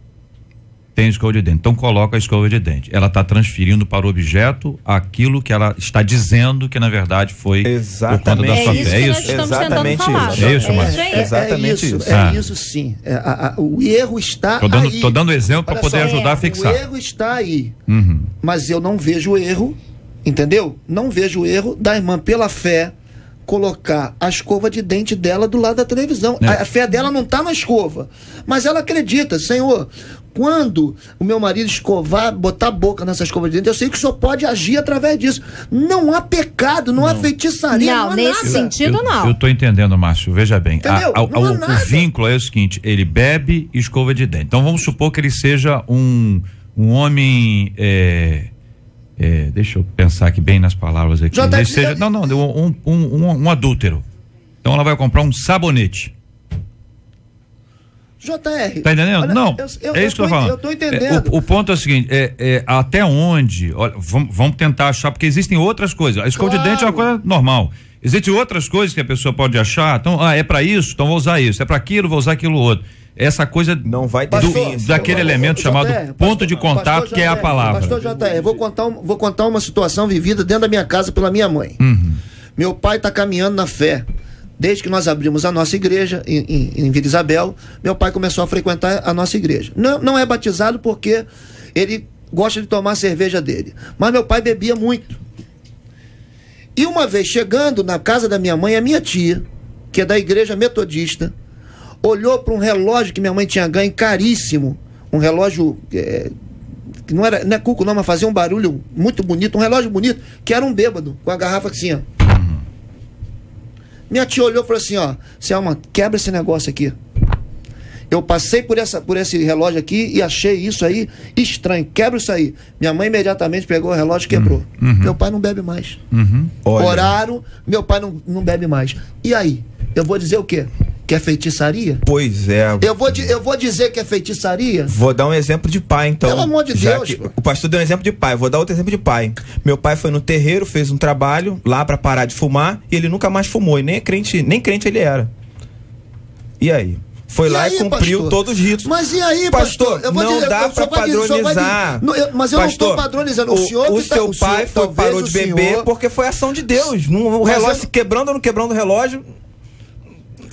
Tem escova de dente. Então coloca a escova de dente. Ela está transferindo para o objeto aquilo que ela está dizendo que na verdade foi por conta da sua fé. É isso? Exatamente isso. É isso, Márcio? Exatamente isso. É isso sim. O erro está aí. Tô dando exemplo para poder ajudar a fixar. O erro está aí. Mas eu não vejo o erro, entendeu? Não vejo o erro da irmã pela fé colocar a escova de dente dela do lado da televisão. A fé dela não está na escova, mas ela acredita: Senhor, quando o meu marido escovar, botar a boca nessa escova de dente, eu sei que o Senhor pode agir através disso. Não há pecado, não há feitiçaria, não há nesse nada. sentido não. Eu tô entendendo, Márcio, veja bem. Entendeu? O vínculo é o seguinte: ele bebe e escova de dente. Então vamos supor que ele seja um homem deixa eu pensar aqui bem nas palavras aqui. Ele seja, um adúltero. Então ela vai comprar um sabonete. JR. Tá entendendo? Olha, não, é isso que eu tô falando. Eu tô entendendo. O ponto é o seguinte: até onde, olha, vamos tentar achar, porque existem outras coisas. A escova de dente é uma coisa normal. Existem outras coisas que a pessoa pode achar. Então, é para isso, então vou usar isso. É para aquilo, vou usar aquilo outro. Essa coisa não vai daquele elemento chamado ponto de contato, que é a palavra. Pastor JR, vou contar uma situação vivida dentro da minha casa pela minha mãe. Meu pai está caminhando na fé. Desde que nós abrimos a nossa igreja em Vila Isabel, meu pai começou a frequentar a nossa igreja. Não é batizado porque ele gosta de tomar a cerveja dele. Mas meu pai bebia muito. E uma vez chegando na casa da minha mãe, a minha tia, que é da igreja metodista, olhou para um relógio que minha mãe tinha ganho caríssimo, um relógio que não é cuco não, mas fazia um barulho muito bonito, um relógio bonito, que era um bêbado, com a garrafa assim, ó. Minha tia olhou e falou assim, ó: Selma, quebra esse negócio aqui. Eu passei por esse relógio aqui e achei isso aí estranho, quebra isso aí. Minha mãe imediatamente pegou o relógio e quebrou. Meu pai não bebe mais. Oraram, meu pai não bebe mais. E aí? Eu vou dizer o quê? Que é feitiçaria? Pois é. Eu vou dizer que é feitiçaria? Vou dar um exemplo de pai, então. Pelo amor de Deus. O pastor deu um exemplo de pai, vou dar outro exemplo de pai. Meu pai foi no terreiro, fez um trabalho lá pra parar de fumar e ele nunca mais fumou. E nem crente ele era. E aí? Foi lá e cumpriu pastor? todos os ritos. Mas e aí, pastor? Eu vou não dizer, dá pra padronizar. Mas eu pastor, não estou padronizando. O seu pai parou de beber porque foi ação de Deus. O relógio quebrando ou não quebrando o relógio.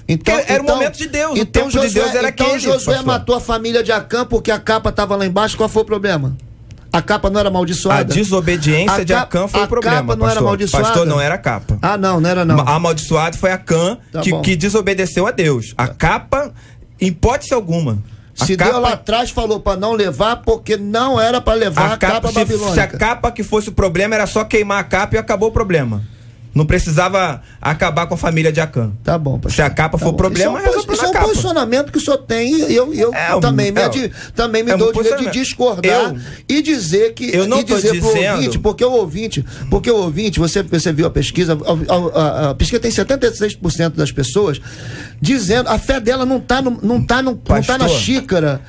Então, era o momento de Deus. Então, o tempo de Deus era aquele. Então Josué pastor. matou a família de Acã porque a capa estava lá embaixo. Qual foi o problema? A capa não era amaldiçoada? A desobediência de Acã foi o problema. A capa não era amaldiçoada? Pastor, não era a capa. Ah, não era não. Amaldiçoado foi Acã que desobedeceu a Deus. A capa, em hipótese alguma. Se Deus lá atrás falou para não levar, porque não era para levar a capa babilônica. Se a capa que fosse o problema, era só queimar a capa e acabou o problema. Não precisava acabar com a família de Acã. Tá bom, pastor. Se a capa for o problema, isso é um posicionamento que o senhor tem e eu também me dou o direito de discordar e dizer que eu não estou dizendo pro ouvinte, porque o ouvinte, você viu a pesquisa, a pesquisa tem 76% das pessoas dizendo, a fé dela não tá na xícara,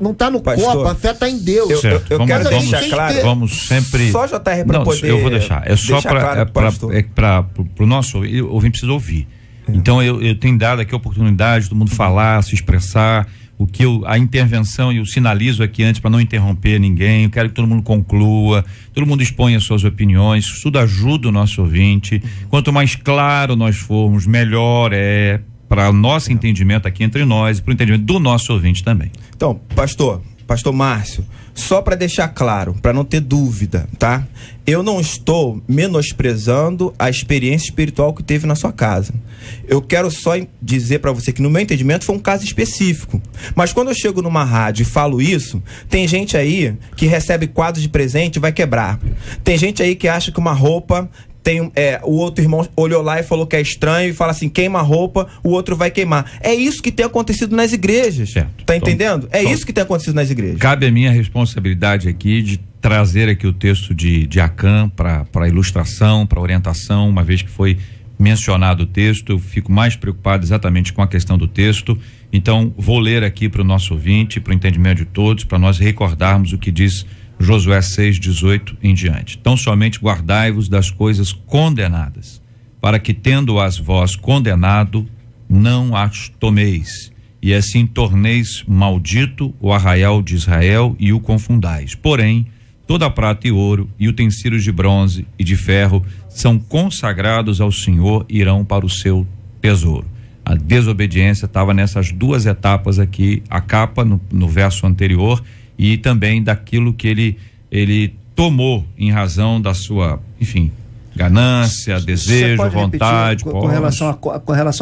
não tá no copo, a fé tá em Deus. Eu quero deixar claro, vamos sempre só JR para poder. Eu vou deixar, é só para o nosso ouvinte precisa ouvir. Então eu tenho dado aqui a oportunidade de todo mundo falar, se expressar, a intervenção, e eu sinalizo aqui antes para não interromper ninguém. Eu quero que todo mundo conclua, todo mundo exponha suas opiniões. Isso tudo ajuda o nosso ouvinte. Quanto mais claro nós formos, melhor é para o nosso entendimento aqui entre nós e para o entendimento do nosso ouvinte também. Então, pastor Márcio, só para deixar claro, para não ter dúvida, tá? Eu não estou menosprezando a experiência espiritual que teve na sua casa. Eu quero só dizer para você que no meu entendimento foi um caso específico. Mas quando eu chego numa rádio e falo isso, tem gente aí que recebe quadro de presente e vai quebrar. Tem gente aí que acha que uma roupa o outro irmão olhou lá e falou que é estranho e fala assim, queima a roupa, o outro vai queimar. É isso que tem acontecido nas igrejas. Certo. Tá entendendo? Isso que tem acontecido nas igrejas. Cabe a minha responsabilidade aqui de trazer aqui o texto de Acã para ilustração, para orientação, uma vez que foi mencionado o texto. Eu fico mais preocupado exatamente com a questão do texto. Então, vou ler aqui para o nosso ouvinte, para o entendimento de todos, para nós recordarmos o que diz Josué 6:18 em diante. Então somente guardai-vos das coisas condenadas, para que tendo-as vós condenado, não as tomeis, e assim torneis maldito o arraial de Israel e o confundais. Porém, toda a prata e ouro e utensílios de bronze e de ferro são consagrados ao Senhor e irão para o seu tesouro. A desobediência estava nessas duas etapas aqui, a capa no verso anterior, e também daquilo que ele tomou em razão da sua, ganância, desejo, vontade. Com relação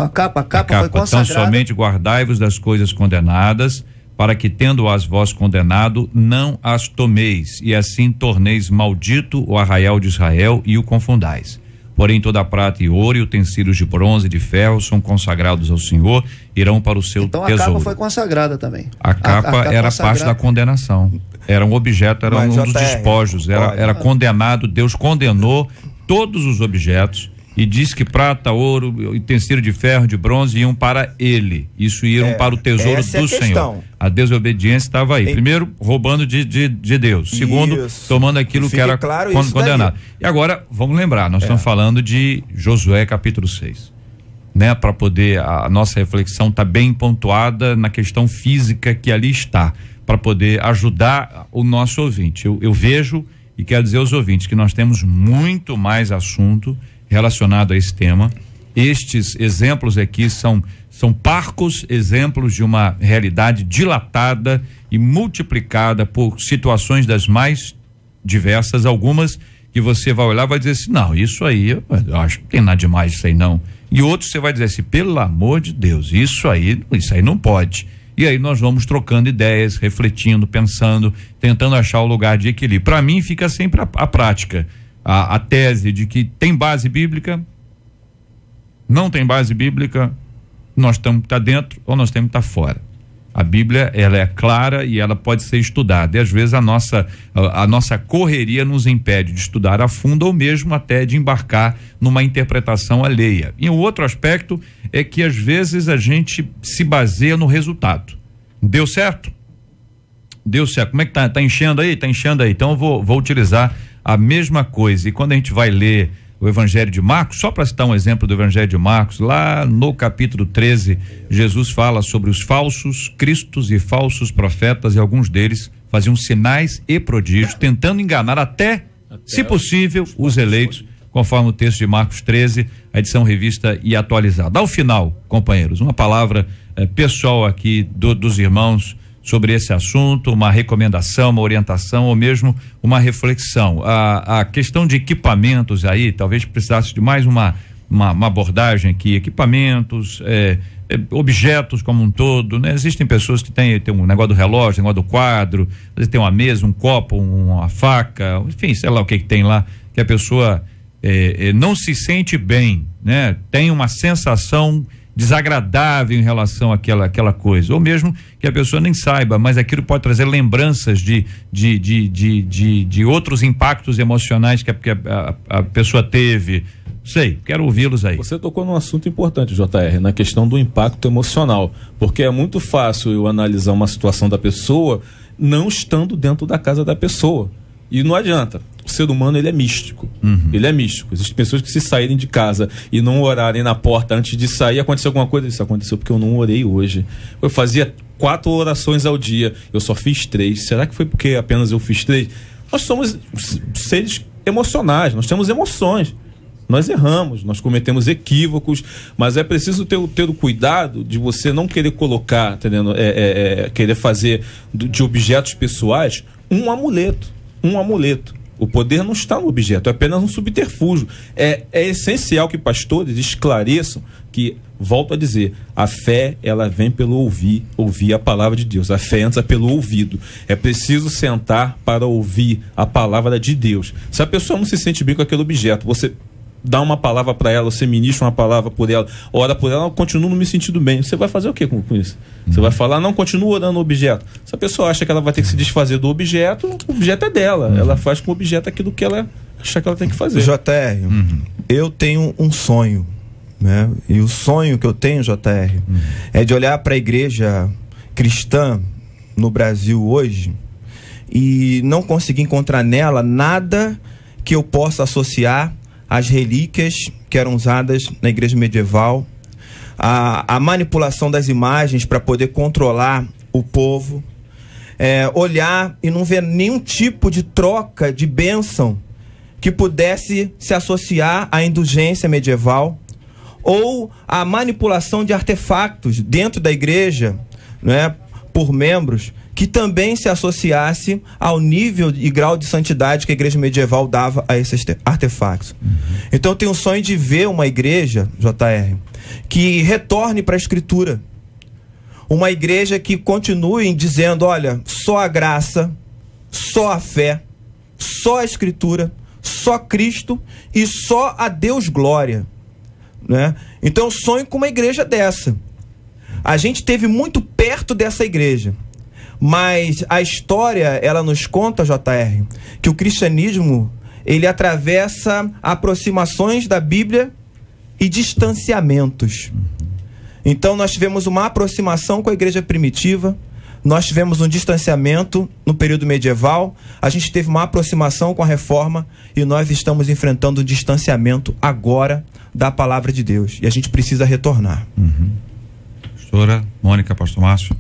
à capa, a capa foi consagrada. Então somente guardai-vos das coisas condenadas, para que tendo-as vós condenado, não as tomeis, e assim torneis maldito o arraial de Israel e o confundais. Porém, toda a prata e ouro e utensílios de bronze e de ferro são consagrados ao Senhor, irão para o seu tesouro. Então a capa foi consagrada também. A capa era parte da condenação. Era um objeto, era um dos despojos. Era condenado, Deus condenou todos os objetos e disse que prata, ouro, utensílio de ferro, de bronze iam para ele. Isso iam para o tesouro do Senhor. A desobediência estava aí. Primeiro, roubando de Deus. Segundo, tomando aquilo que era condenado. E agora, vamos lembrar, nós estamos falando de Josué capítulo 6. Né? Para poder, a nossa reflexão está bem pontuada na questão física que ali está, para poder ajudar o nosso ouvinte. Eu vejo e quero dizer aos ouvintes que nós temos muito mais assunto relacionado a esse tema. Estes exemplos aqui são parcos exemplos de uma realidade dilatada e multiplicada por situações das mais diversas, algumas que você vai olhar e vai dizer assim, não, isso aí, eu acho que não tem nada demais isso aí não. E outros você vai dizer assim, pelo amor de Deus, isso aí não pode. E aí nós vamos trocando ideias, refletindo, pensando, tentando achar o lugar de equilíbrio. Para mim fica sempre a prática. A tese de que tem base bíblica, não tem base bíblica, nós temos que estar dentro ou nós temos que estar fora. A Bíblia, ela é clara e ela pode ser estudada, e às vezes a nossa correria nos impede de estudar a fundo ou mesmo até de embarcar numa interpretação alheia. E o outro aspecto é que às vezes a gente se baseia no resultado. Deu certo? Deu certo. Como é que tá enchendo aí? Tá enchendo aí. Então eu vou utilizar a mesma coisa. E quando a gente vai ler o Evangelho de Marcos, só para citar um exemplo do Evangelho de Marcos, lá no capítulo 13, Jesus fala sobre os falsos cristos e falsos profetas, e alguns deles faziam sinais e prodígios, tentando enganar até se possível, os eleitos, conforme o texto de Marcos 13, a edição revista e atualizada. Ao final, companheiros, uma palavra pessoal aqui dos irmãos sobre esse assunto, uma recomendação, uma orientação ou mesmo uma reflexão. A questão de equipamentos aí, talvez precisasse de mais uma abordagem aqui, equipamentos, objetos como um todo, né? Existem pessoas que tem um negócio do relógio, negócio do quadro, às vezes tem uma mesa, um copo, uma faca, enfim, sei lá o que tem lá, que a pessoa não se sente bem, né? Tem uma sensação desagradável em relação àquela coisa, ou mesmo que a pessoa nem saiba, mas aquilo pode trazer lembranças de outros impactos emocionais que a pessoa teve. Sei, quero ouvi-los aí. Você tocou num assunto importante, JR, na questão do impacto emocional, porque é muito fácil eu analisar uma situação da pessoa não estando dentro da casa da pessoa, e não adianta. O ser humano, ele é místico. Ele é místico. Existem pessoas que, se saírem de casa e não orarem na porta antes de sair, aconteceu alguma coisa? Isso aconteceu porque eu não orei hoje. Eu fazia 4 orações ao dia, eu só fiz 3. Será que foi porque apenas eu fiz 3? Nós somos seres emocionais, nós temos emoções. Nós erramos, nós cometemos equívocos, mas é preciso ter o cuidado de você não querer colocar, entendendo? Querer fazer de objetos pessoais um amuleto. O poder não está no objeto, é apenas um subterfúgio. É essencial que pastores esclareçam que, volto a dizer, a fé, ela vem pelo ouvir a palavra de Deus. A fé entra pelo ouvido. É preciso sentar para ouvir a palavra de Deus. Se a pessoa não se sente bem com aquele objeto, você dá uma palavra para ela, você ministra uma palavra por ela, ora por ela, continua não me sentindo bem. Você vai fazer o que com isso? Você vai falar, não, continua orando o objeto. Se a pessoa acha que ela vai ter que se desfazer do objeto, o objeto é dela. Ela faz com o objeto aquilo que ela acha que ela tem que fazer. JR, eu tenho um sonho, né? E o sonho que eu tenho, JR, é de olhar para a igreja cristã no Brasil hoje e não conseguir encontrar nela nada que eu possa associar as relíquias que eram usadas na igreja medieval, a manipulação das imagens para poder controlar o povo, olhar e não ver nenhum tipo de troca de bênção que pudesse se associar à indulgência medieval, ou a manipulação de artefatos dentro da igreja, né, por membros, que também se associasse ao nível e grau de santidade que a igreja medieval dava a esses artefatos. Então eu tenho o sonho de ver uma igreja, JR, que retorne para a Escritura. Uma igreja que continue dizendo, olha, só a graça, só a fé, só a Escritura, só Cristo e só a Deus glória, né? Então eu sonho com uma igreja dessa. A gente esteve muito perto dessa igreja, mas a história, ela nos conta, JR, que o cristianismo, ele atravessa aproximações da Bíblia e distanciamentos. Então nós tivemos uma aproximação com a igreja primitiva, nós tivemos um distanciamento no período medieval, a gente teve uma aproximação com a reforma e nós estamos enfrentando um distanciamento agora da palavra de Deus. E a gente precisa retornar. Pastora Mônica, pastor Márcio.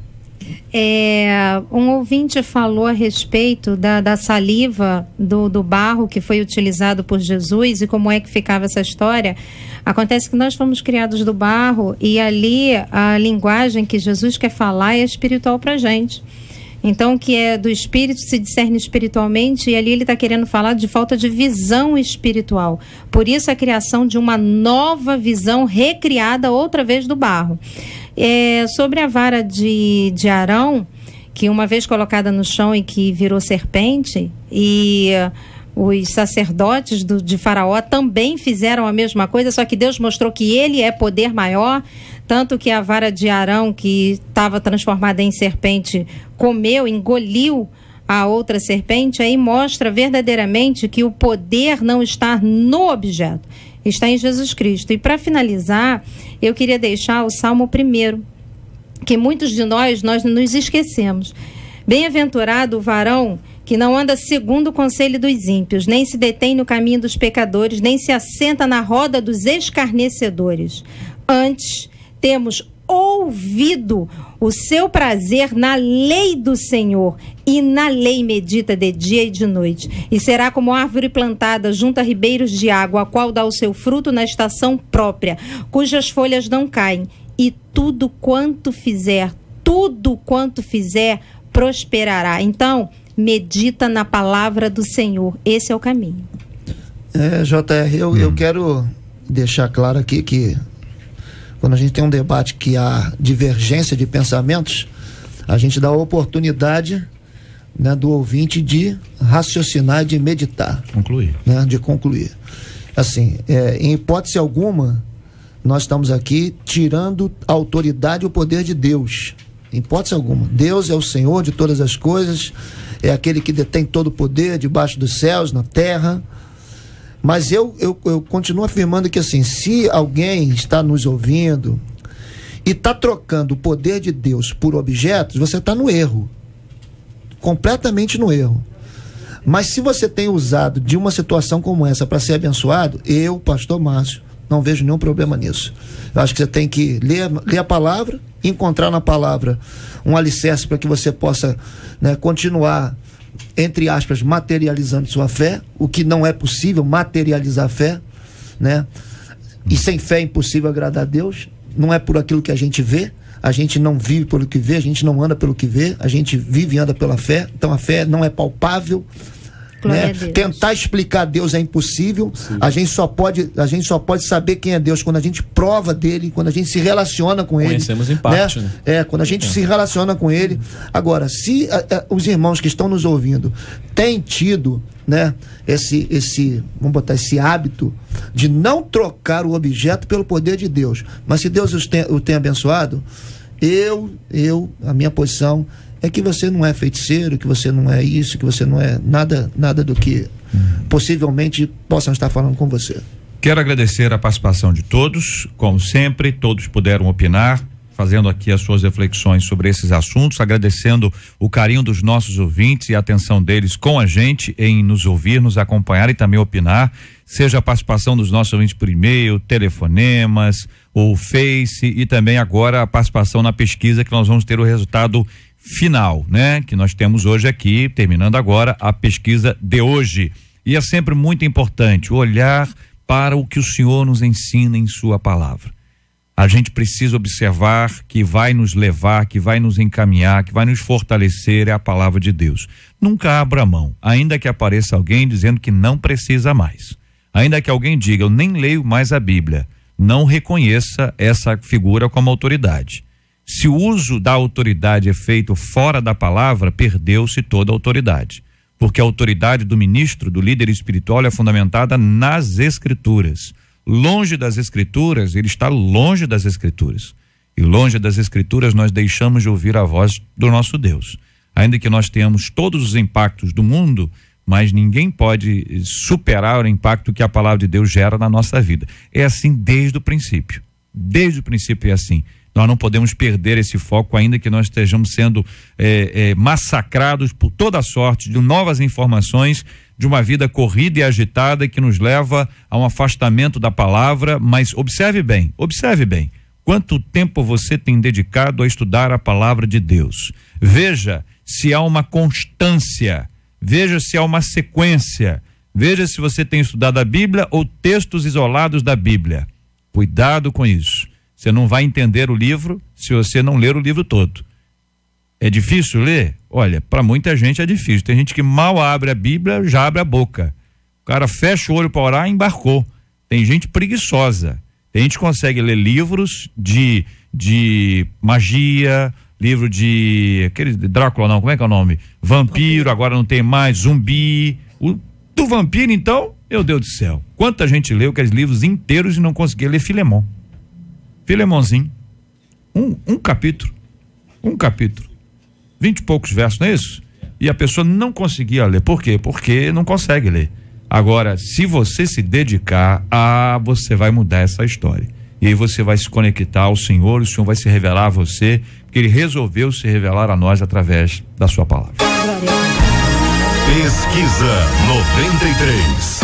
Um ouvinte falou a respeito da saliva do barro que foi utilizado por Jesus e como é que ficava essa história. Acontece que nós fomos criados do barro e ali a linguagem que Jesus quer falar é espiritual pra gente. Então, o que é do espírito se discerne espiritualmente, e ali ele está querendo falar de falta de visão espiritual. Por isso a criação de uma nova visão recriada outra vez do barro. Sobre a vara de Arão, que uma vez colocada no chão e que virou serpente, e os sacerdotes de Faraó também fizeram a mesma coisa, só que Deus mostrou que ele é poder maior, tanto que a vara de Arão, que estava transformada em serpente, engoliu a outra serpente. Aí mostra verdadeiramente que o poder não está no objeto, está em Jesus Cristo. E para finalizar, eu queria deixar o Salmo 1, que muitos de nós nos esquecemos. Bem-aventurado o varão que não anda segundo o conselho dos ímpios, nem se detém no caminho dos pecadores, nem se assenta na roda dos escarnecedores. Antes, temos ouvido o seu prazer na lei do Senhor, e na lei medita de dia e de noite. E será como árvore plantada junto a ribeiros de água, a qual dá o seu fruto na estação própria, cujas folhas não caem, e tudo quanto fizer, prosperará. Então, medita na palavra do Senhor. Esse é o caminho. JR, eu quero deixar claro aqui que quando a gente tem um debate que há divergência de pensamentos, a gente dá a oportunidade, né, do ouvinte de raciocinar, de meditar. Concluir. Né, de concluir. Assim, em hipótese alguma, nós estamos aqui tirando a autoridade e o poder de Deus. Em hipótese alguma. Deus é o Senhor de todas as coisas, é aquele que detém todo o poder debaixo dos céus, na terra. Mas eu continuo afirmando que, assim, se alguém está nos ouvindo e está trocando o poder de Deus por objetos, você está no erro. Completamente no erro. Mas se você tem usado de uma situação como essa para ser abençoado, eu, pastor Márcio, não vejo nenhum problema nisso. Eu acho que você tem que ler a palavra, encontrar na palavra um alicerce para que você possa, né, continuar, entre aspas, materializando sua fé, o que não é possível, materializar a fé, né? E sem fé é impossível agradar a Deus. Não é por aquilo que a gente vê, a gente não vive pelo que vê, a gente não anda pelo que vê, a gente vive e anda pela fé. Então a fé não é palpável, né? Tentar explicar Deus é impossível. A gente só pode saber quem é Deus quando a gente prova dele, quando a gente se relaciona com ele. Conhecemos em parte, né? Quando a gente se relaciona com ele. Agora, se os irmãos que estão nos ouvindo têm tido, né, vamos botar esse hábito de não trocar o objeto pelo poder de Deus, mas se Deus o tem abençoado, a minha posição é que você não é feiticeiro, que você não é isso, que você não é nada do que possivelmente possam estar falando com você. Quero agradecer a participação de todos, como sempre, todos puderam opinar, fazendo aqui as suas reflexões sobre esses assuntos, agradecendo o carinho dos nossos ouvintes e a atenção deles com a gente em nos ouvir, nos acompanhar e também opinar, seja a participação dos nossos ouvintes por e-mail, telefonemas, ou Face, e também agora a participação na pesquisa, que nós vamos ter o resultado final, né? Que nós temos hoje aqui, terminando agora a pesquisa de hoje. E é sempre muito importante olhar para o que o Senhor nos ensina em sua palavra. A gente precisa observar que vai nos levar, que vai nos encaminhar, que vai nos fortalecer, é a palavra de Deus. Nunca abra mão, ainda que apareça alguém dizendo que não precisa mais. Ainda que alguém diga, eu nem leio mais a Bíblia. Não reconheça essa figura como autoridade. Se o uso da autoridade é feito fora da palavra, perdeu-se toda a autoridade. Porque a autoridade do ministro, do líder espiritual, é fundamentada nas Escrituras. Longe das Escrituras, ele está longe das Escrituras. E longe das Escrituras nós deixamos de ouvir a voz do nosso Deus. Ainda que nós tenhamos todos os impactos do mundo, mas ninguém pode superar o impacto que a palavra de Deus gera na nossa vida. É assim desde o princípio. Desde o princípio é assim. Nós não podemos perder esse foco, ainda que nós estejamos sendo massacrados por toda sorte de novas informações, de uma vida corrida e agitada que nos leva a um afastamento da palavra. Mas observe bem, quanto tempo você tem dedicado a estudar a palavra de Deus. Veja se há uma constância, veja se há uma sequência, veja se você tem estudado a Bíblia ou textos isolados da Bíblia. Cuidado com isso. Você não vai entender o livro se você não ler o livro todo. É difícil ler? Olha, para muita gente é difícil. Tem gente que mal abre a Bíblia, já abre a boca. O cara fecha o olho para orar e embarcou. Tem gente preguiçosa. Tem gente que consegue ler livros de magia, livro de aquele Drácula, não, como é que é o nome? Vampiro, agora não tem mais, zumbi. Do vampiro, então, meu Deus do céu. Quanta gente leu aqueles livros inteiros e não conseguia ler Filemon. Filemonzinho, um capítulo, 20 e poucos versos, não é isso? E a pessoa não conseguia ler. Por quê? Porque não consegue ler. Agora, se você se dedicar, você vai mudar essa história. E aí você vai se conectar ao Senhor, o Senhor vai se revelar a você, porque Ele resolveu se revelar a nós através da sua palavra. Pesquisa 93.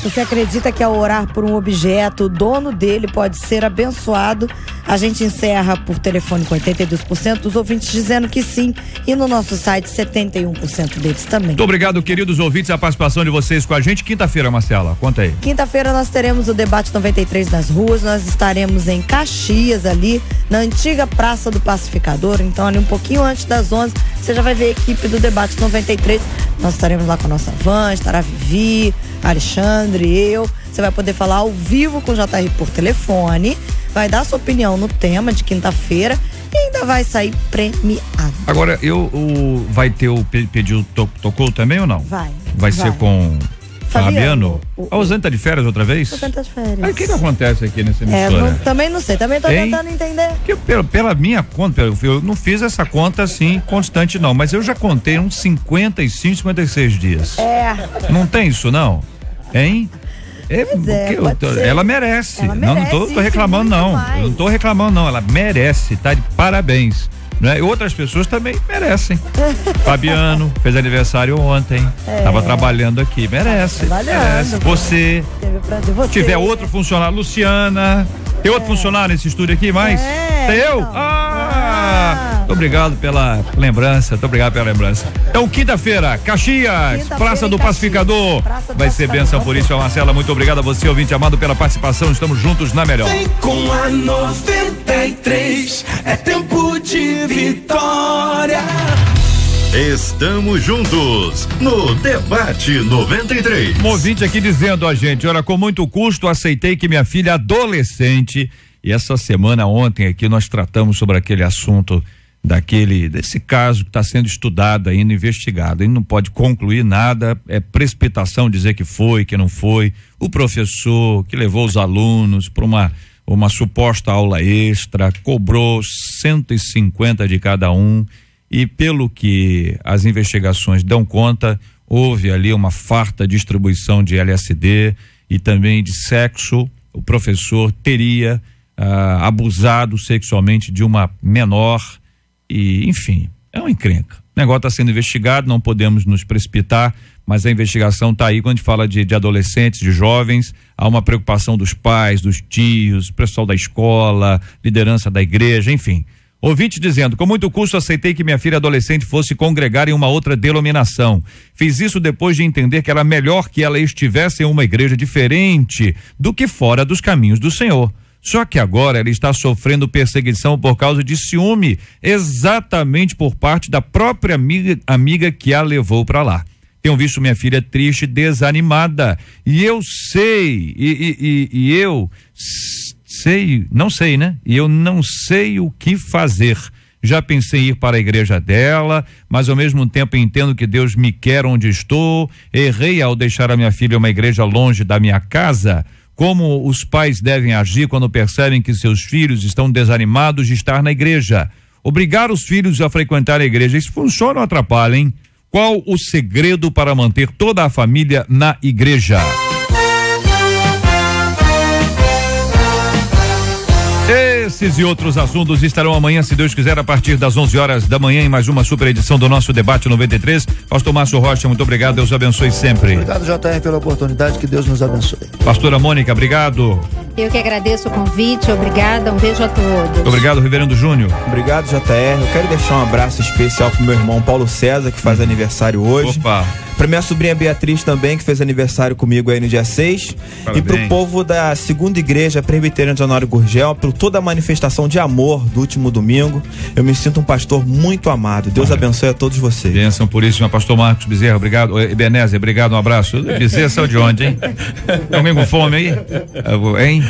Você acredita que ao orar por um objeto, o dono dele pode ser abençoado? A gente encerra por telefone com 82% dos ouvintes dizendo que sim, e no nosso site 71% deles também. Muito obrigado, queridos ouvintes, a participação de vocês com a gente. Quinta-feira, Marcela, conta aí. Quinta-feira nós teremos o Debate 93 nas ruas, nós estaremos em Caxias ali, na antiga Praça do Pacificador, então ali um pouquinho antes das 11, você já vai ver a equipe do Debate 93, nós estaremos lá com a nossa van, estará a Vivi, Alexandre, eu, você vai poder falar ao vivo com o JR por telefone, vai dar sua opinião no tema de quinta-feira e ainda vai sair premiado. Agora, vai ter o pedido tocou também ou não? Vai ser com Fabiano? A Osane tá de férias outra vez? Osane tá de férias. Aí o que acontece aqui nessa emissora? Também não sei, também tô tentando entender. Pela minha conta, eu não fiz essa conta assim constante não, mas eu já contei uns 55, 56 dias. Não tem isso não? Hein? Ela merece. Não tô reclamando não. Eu não tô reclamando não, ela merece, tá de parabéns. Né? E outras pessoas também merecem. Fabiano fez aniversário ontem, tava trabalhando aqui, merece. Você, tiver outro funcionário, Luciana, tem outro funcionário nesse estúdio aqui, mais? Tem eu? Muito obrigado pela lembrança, Então, quinta-feira, Caxias, Praça do Pacificador, vai ser bênção por isso, Marcela, muito obrigado a você, ouvinte amado, pela participação, estamos juntos na melhor. Vem com a 93, é tempo de vitória. Estamos juntos no Debate 93. Um ouvinte aqui dizendo a gente, olha, com muito custo aceitei que minha filha adolescente, e essa semana ontem aqui nós tratamos sobre aquele assunto desse caso que está sendo estudado ainda, investigado, e não pode concluir nada, é precipitação dizer que foi, que não foi, o professor que levou os alunos para uma suposta aula extra, cobrou 150 de cada um, e pelo que as investigações dão conta, houve ali uma farta distribuição de LSD e também de sexo. O professor teria abusado sexualmente de uma menor e, enfim, é uma encrenca. O negócio está sendo investigado, não podemos nos precipitar, mas a investigação está aí. Quando a gente fala de adolescentes, de jovens, há uma preocupação dos pais, dos tios, pessoal da escola, liderança da igreja, enfim. Ouvinte dizendo, com muito custo aceitei que minha filha adolescente fosse congregar em uma outra denominação. Fiz isso depois de entender que era melhor que ela estivesse em uma igreja diferente do que fora dos caminhos do Senhor. Só que agora ela está sofrendo perseguição por causa de ciúme, exatamente por parte da própria amiga que a levou para lá. Tenho visto minha filha triste, desanimada, e eu sei, e eu não sei o que fazer. Já pensei em ir para a igreja dela, mas ao mesmo tempo entendo que Deus me quer onde estou. Errei ao deixar a minha filha em uma igreja longe da minha casa. Como os pais devem agir quando percebem que seus filhos estão desanimados de estar na igreja? Obrigar os filhos a frequentar a igreja, isso funciona ou atrapalha, hein? Qual o segredo para manter toda a família na igreja? Esses e outros assuntos estarão amanhã, se Deus quiser, a partir das 11 horas da manhã, em mais uma super edição do nosso Debate 93. Pastor Márcio Rocha, muito obrigado, Deus abençoe sempre. Obrigado, JR, pela oportunidade, que Deus nos abençoe. Pastora Mônica, obrigado. Eu que agradeço o convite, obrigada, um beijo a todos. Obrigado, Reverendo Júnior. Obrigado, JR. Eu quero deixar um abraço especial pro meu irmão Paulo César, que faz aniversário hoje. Opa. Pra minha sobrinha Beatriz também, que fez aniversário comigo aí no dia 6. Parabéns. E pro povo da segunda igreja presbiteriana de Honório Gurgel, por toda a manifestação de amor do último domingo. Eu me sinto um pastor muito amado. Deus abençoe a todos vocês. Bênção por isso, meu pastor Marcos Bezerra, obrigado. Ebenezer, obrigado, um abraço. Bezerra saiu de onde, hein? Tem alguém com fome aí? Hein?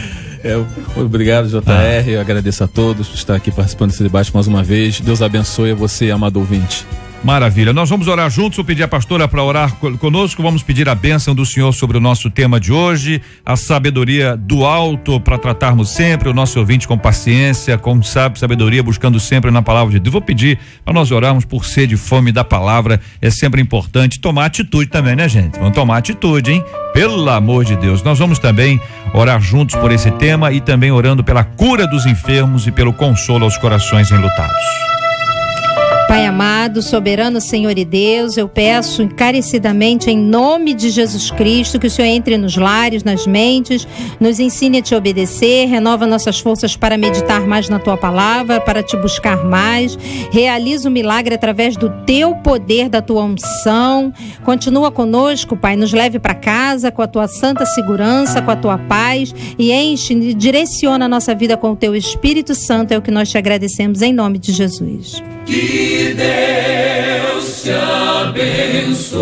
Obrigado, JR. Eu agradeço a todos por estar aqui participando desse debate mais uma vez. Deus abençoe a você, amado ouvinte. Maravilha, nós vamos orar juntos, vou pedir a pastora para orar conosco, vamos pedir a bênção do Senhor sobre o nosso tema de hoje, a sabedoria do alto para tratarmos sempre o nosso ouvinte com paciência, com sabedoria, buscando sempre na palavra de Deus. Vou pedir para nós orarmos por sede e fome da palavra, é sempre importante tomar atitude também, né, gente? Vamos tomar atitude, hein? Pelo amor de Deus, nós vamos também orar juntos por esse tema e também orando pela cura dos enfermos e pelo consolo aos corações enlutados. Pai amado, soberano Senhor e Deus, eu peço encarecidamente em nome de Jesus Cristo que o Senhor entre nos lares, nas mentes, nos ensine a te obedecer, renova nossas forças para meditar mais na tua palavra, para te buscar mais, realiza o milagre através do teu poder, da tua unção. Continua conosco, Pai, nos leve para casa com a tua santa segurança, com a tua paz e enche e direciona a nossa vida com o teu Espírito Santo, é o que nós te agradecemos em nome de Jesus. Que Deus te abençoe.